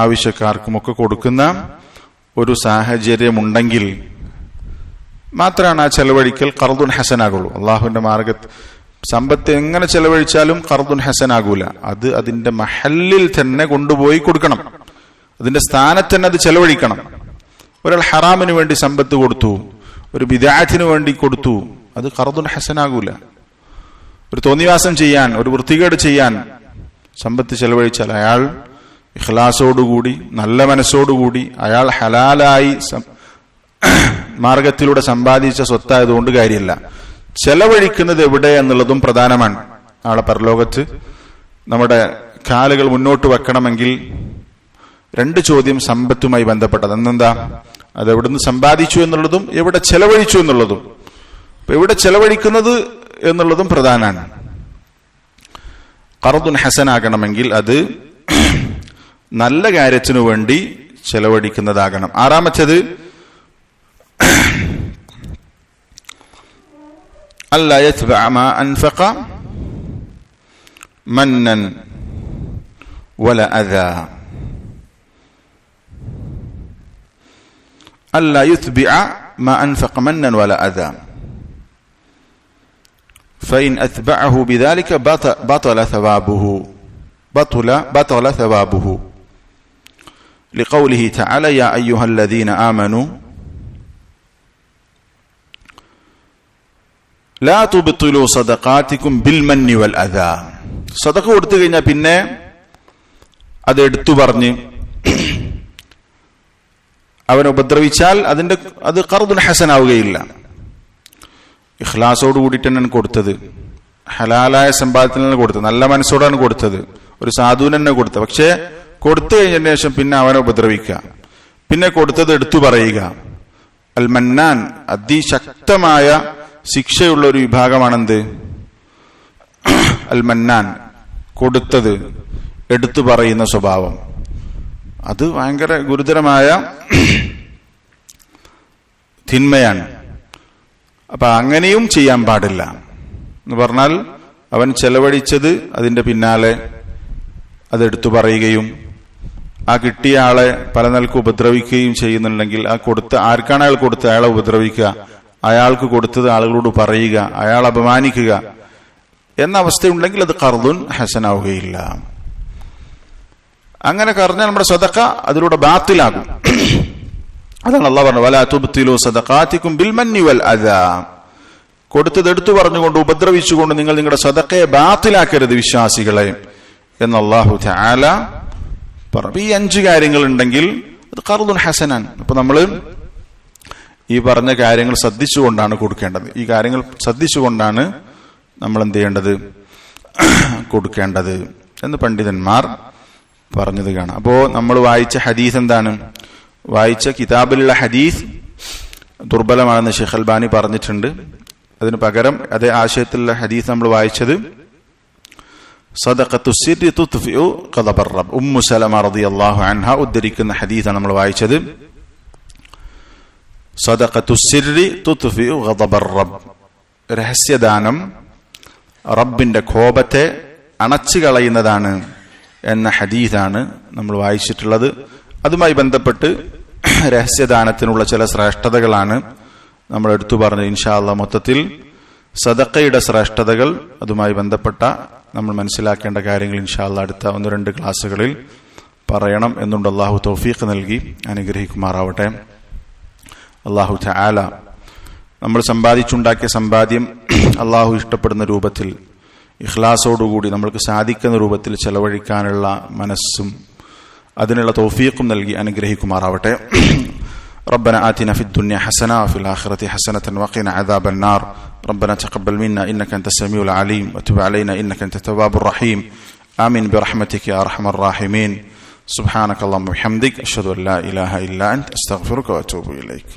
ആവശ്യക്കാർക്കുമൊക്കെ കൊടുക്കുന്ന ഒരു സാഹചര്യമുണ്ടെങ്കിൽ മാത്രമാണ് ആ ചെലവഴിക്കൽ ഖർദുൻ ഹസനാകുള്ളൂ. അള്ളാഹുവിന്റെ മാർഗത്തിൽ സമ്പത്ത് എങ്ങനെ ചെലവഴിച്ചാലും ഖർദുൻ ഹസനാകൂല. അത് അതിന്റെ മഹല്ലിൽ തന്നെ കൊണ്ടുപോയി കൊടുക്കണം, അതിന്റെ സ്ഥാനത്ത് തന്നെ അത് ചെലവഴിക്കണം. ഒരാൾ ഹറാമിന് വേണ്ടി സമ്പത്ത് കൊടുത്തു, ഒരു ബിദഅത്തിന് വേണ്ടി കൊടുത്തു, അത് ഖർദുൻ ഹസനാകൂല. ഒരു തോന്നിവാസം ചെയ്യാൻ, ഒരു വൃത്തികേട് ചെയ്യാൻ സമ്പത്ത് ചെലവഴിച്ചാൽ അയാൾ ഇഖ്ലാസോടുകൂടി, നല്ല മനസ്സോടുകൂടി, അയാൾ ഹലാലായി മാർഗത്തിലൂടെ സമ്പാദിച്ച സ്വത്തായതുകൊണ്ട് കാര്യമില്ല. ചെലവഴിക്കുന്നത് എവിടെ എന്നുള്ളതും പ്രധാനമാണ്. നാളെ പരലോകത്ത് നമ്മുടെ കാലുകൾ മുന്നോട്ട് വെക്കണമെങ്കിൽ 2 ചോദ്യം സമ്പത്തുമായി ബന്ധപ്പെട്ടത്. അന്നെന്താ? അത് എവിടുന്ന് സമ്പാദിച്ചു എന്നുള്ളതും എവിടെ ചെലവഴിച്ചു എന്നുള്ളതും. അപ്പൊ എവിടെ ചെലവഴിക്കുന്നത് എന്നുള്ളതും പ്രധാനമാണ്. ഖർദുൻ ഹസനാകണമെങ്കിൽ അത് നല്ല കാര്യത്തിനു വേണ്ടി ചെലവഴിക്കുന്നതാകണം. 6ാമത്തേത് അല്ലാ യത്ബഅ മാ അൻഫഖ മന്നൻ വല അദാ. ألا يتبع ما أنفق منا ولا أذى فإن أتبعه بذلك بطل ثوابه لقوله تعالى يا أيها الذين آمنوا لا تبطلوا صدقاتكم بالمن والأذى. സദഖ കൊടുത്തു കഴിഞ്ഞാൽ പിന്നെ അത് എടുത്തു പറഞ്ഞ് അവനെ ഉപദ്രവിച്ചാൽ അത് ഖർദുൻ ഹസനാവുകയില്ല. ഇഖ്ലാസോട് കൂടിയിട്ട് തന്നെയാണ് കൊടുത്തത്, ഹലാലായ സമ്പാദത്തിനാണ് കൊടുത്തത്, നല്ല മനസ്സോടാണ് കൊടുത്തത്, ഒരു സാധുവിന് തന്നെ കൊടുത്തത്. പക്ഷേ കൊടുത്തു കഴിഞ്ഞതിന് ശേഷം പിന്നെ അവനെ ഉപദ്രവിക്കുക, പിന്നെ കൊടുത്തത് എടുത്തു പറയുക. അൽ മന്നാൻ അതിശക്തമായ ശിക്ഷയുള്ള ഒരു വിഭാഗമാണെന്ത്? അൽ മന്നാൻ, കൊടുത്തത് എടുത്തു പറയുന്ന സ്വഭാവം. അത് ഭയങ്കര ഗുരുതരമായ തിന്മയാണ്. അപ്പൊ അങ്ങനെയും ചെയ്യാൻ പാടില്ല എന്ന് പറഞ്ഞാൽ അവൻ ചെലവഴിച്ചത് അതിന്റെ പിന്നാലെ അതെടുത്തു പറയുകയും ആ കിട്ടിയ ആളെ പല നിലക്ക് ഉപദ്രവിക്കുകയും ചെയ്യുന്നുണ്ടെങ്കിൽ ആ കൊടുത്ത ആർക്കാണ് അയാൾ കൊടുത്തത് അയാളെ ഉപദ്രവിക്കുക, അയാൾക്ക് കൊടുത്തത് ആളുകളോട് പറയുക, അയാൾ അപമാനിക്കുക എന്ന അവസ്ഥയുണ്ടെങ്കിൽ അത് ഖർദുൻ ഹസനാവുകയില്ല. അങ്ങനെ പറഞ്ഞാൽ നമ്മുടെ സദഖ അതിലൂടെ ബാത്തിലാകും. അതാണ് അല്ലാഹു പറഞ്ഞത് വലാ തുബ്തിലു സദഖാതികും ബിൽ മന്നി വൽ അദാ. കൊടുത്തത് എടുത്തു പറഞ്ഞുകൊണ്ട് ഉപദ്രവിച്ചുകൊണ്ട് നിങ്ങൾ നിങ്ങളുടെ സദഖയെ ബാത്തിലാക്കരുത് വിശ്വാസികളെ എന്ന് അല്ലാഹു തആല പറഞ്ഞു. ഈ 5 കാര്യങ്ങൾ ഉണ്ടെങ്കിൽ അത് ഖർദുൻ ഹസനാൻ. അപ്പൊ നമ്മൾ ഈ പറഞ്ഞ കാര്യങ്ങൾ ശ്രദ്ധിച്ചുകൊണ്ടാണ് കൊടുക്കേണ്ടത്. ഈ കാര്യങ്ങൾ ശ്രദ്ധിച്ചുകൊണ്ടാണ് നമ്മൾ എന്ത് ചെയ്യേണ്ടത്? കൊടുക്കേണ്ടത് എന്ന് പണ്ഡിതന്മാർ പറഞ്ഞത് കാണാം. അപ്പോ നമ്മൾ വായിച്ച ഹദീസ് എന്താണ്? വായിച്ച കിതാബിലുള്ള ഹദീസ് ദുർബലമാണെന്ന് ഷെയ്ഖ് അൽബാനി പറഞ്ഞിട്ടുണ്ട്. അതിന് പകരം അതേ ആശയത്തിലുള്ള ഹദീസ് നമ്മൾ വായിച്ചത് സദഖത്തു സിർരി തുത്ഫിഉ ഖദബർ റബ്ബ്, ഉമ്മു സലമ റളിയല്ലാഹു അൻഹ ഉദ്ധരിക്കുന്ന ഹദീസാണ് നമ്മൾ വായിച്ചത്. സദഖത്തു സിർരി തുത്ഫിഉ ഖദബർ റബ്ബ്, രഹസ്യദാനം റബ്ബിന്റെ കോപത്തെ അണച്ചു കളയുന്നതാണ് എന്ന ഹദീസാണ് നമ്മൾ വായിച്ചിട്ടുള്ളത്. അതുമായി ബന്ധപ്പെട്ട് രഹസ്യദാനത്തിനുള്ള ചില ശ്രേഷ്ഠതകളാണ് നമ്മൾ എടുത്തു പറഞ്ഞത്. ഇൻഷാ അല്ലാഹ് മൊത്തത്തിൽ സദഖയുടെ ശ്രേഷ്ഠതകൾ അതുമായി ബന്ധപ്പെട്ട നമ്മൾ മനസ്സിലാക്കേണ്ട കാര്യങ്ങൾ ഇൻഷാ അല്ലാഹ് അടുത്ത 1-2 ക്ലാസ്സുകളിൽ പറയണം എന്നുണ്ട്. അല്ലാഹു തൗഫീഖ് നൽകി അനുഗ്രഹിക്കുമാറാവട്ടെ. അല്ലാഹു തആല നമ്മൾ സമ്പാദിച്ചുണ്ടാക്കിയ സമ്പാദ്യം അല്ലാഹു ഇഷ്ടപ്പെടുന്ന രൂപത്തിൽ ഇഖ്ലാസോടുകൂടി നമ്മൾക്ക് സാധിക്കുന്ന രൂപത്തിൽ ചെലവഴിക്കാനുള്ള മനസ്സും അതിനുള്ള തൗഫീഖും നൽകി അനുഗ്രഹിക്കുമാറാവട്ടെ. ربنا آتنا في الدنيا حسنة وفي الآخرة حسنة وقنا عذاب النار. ربنا تقبل منا إنك أنت السميع العليم وتب علينا إنك أنت التواب الرحيم. آمين برحمتك يا أرحم الراحمين. سبحانك اللهم وبحمدك أشهد أن لا إله إلا أنت أستغفرك وأتوب إليك.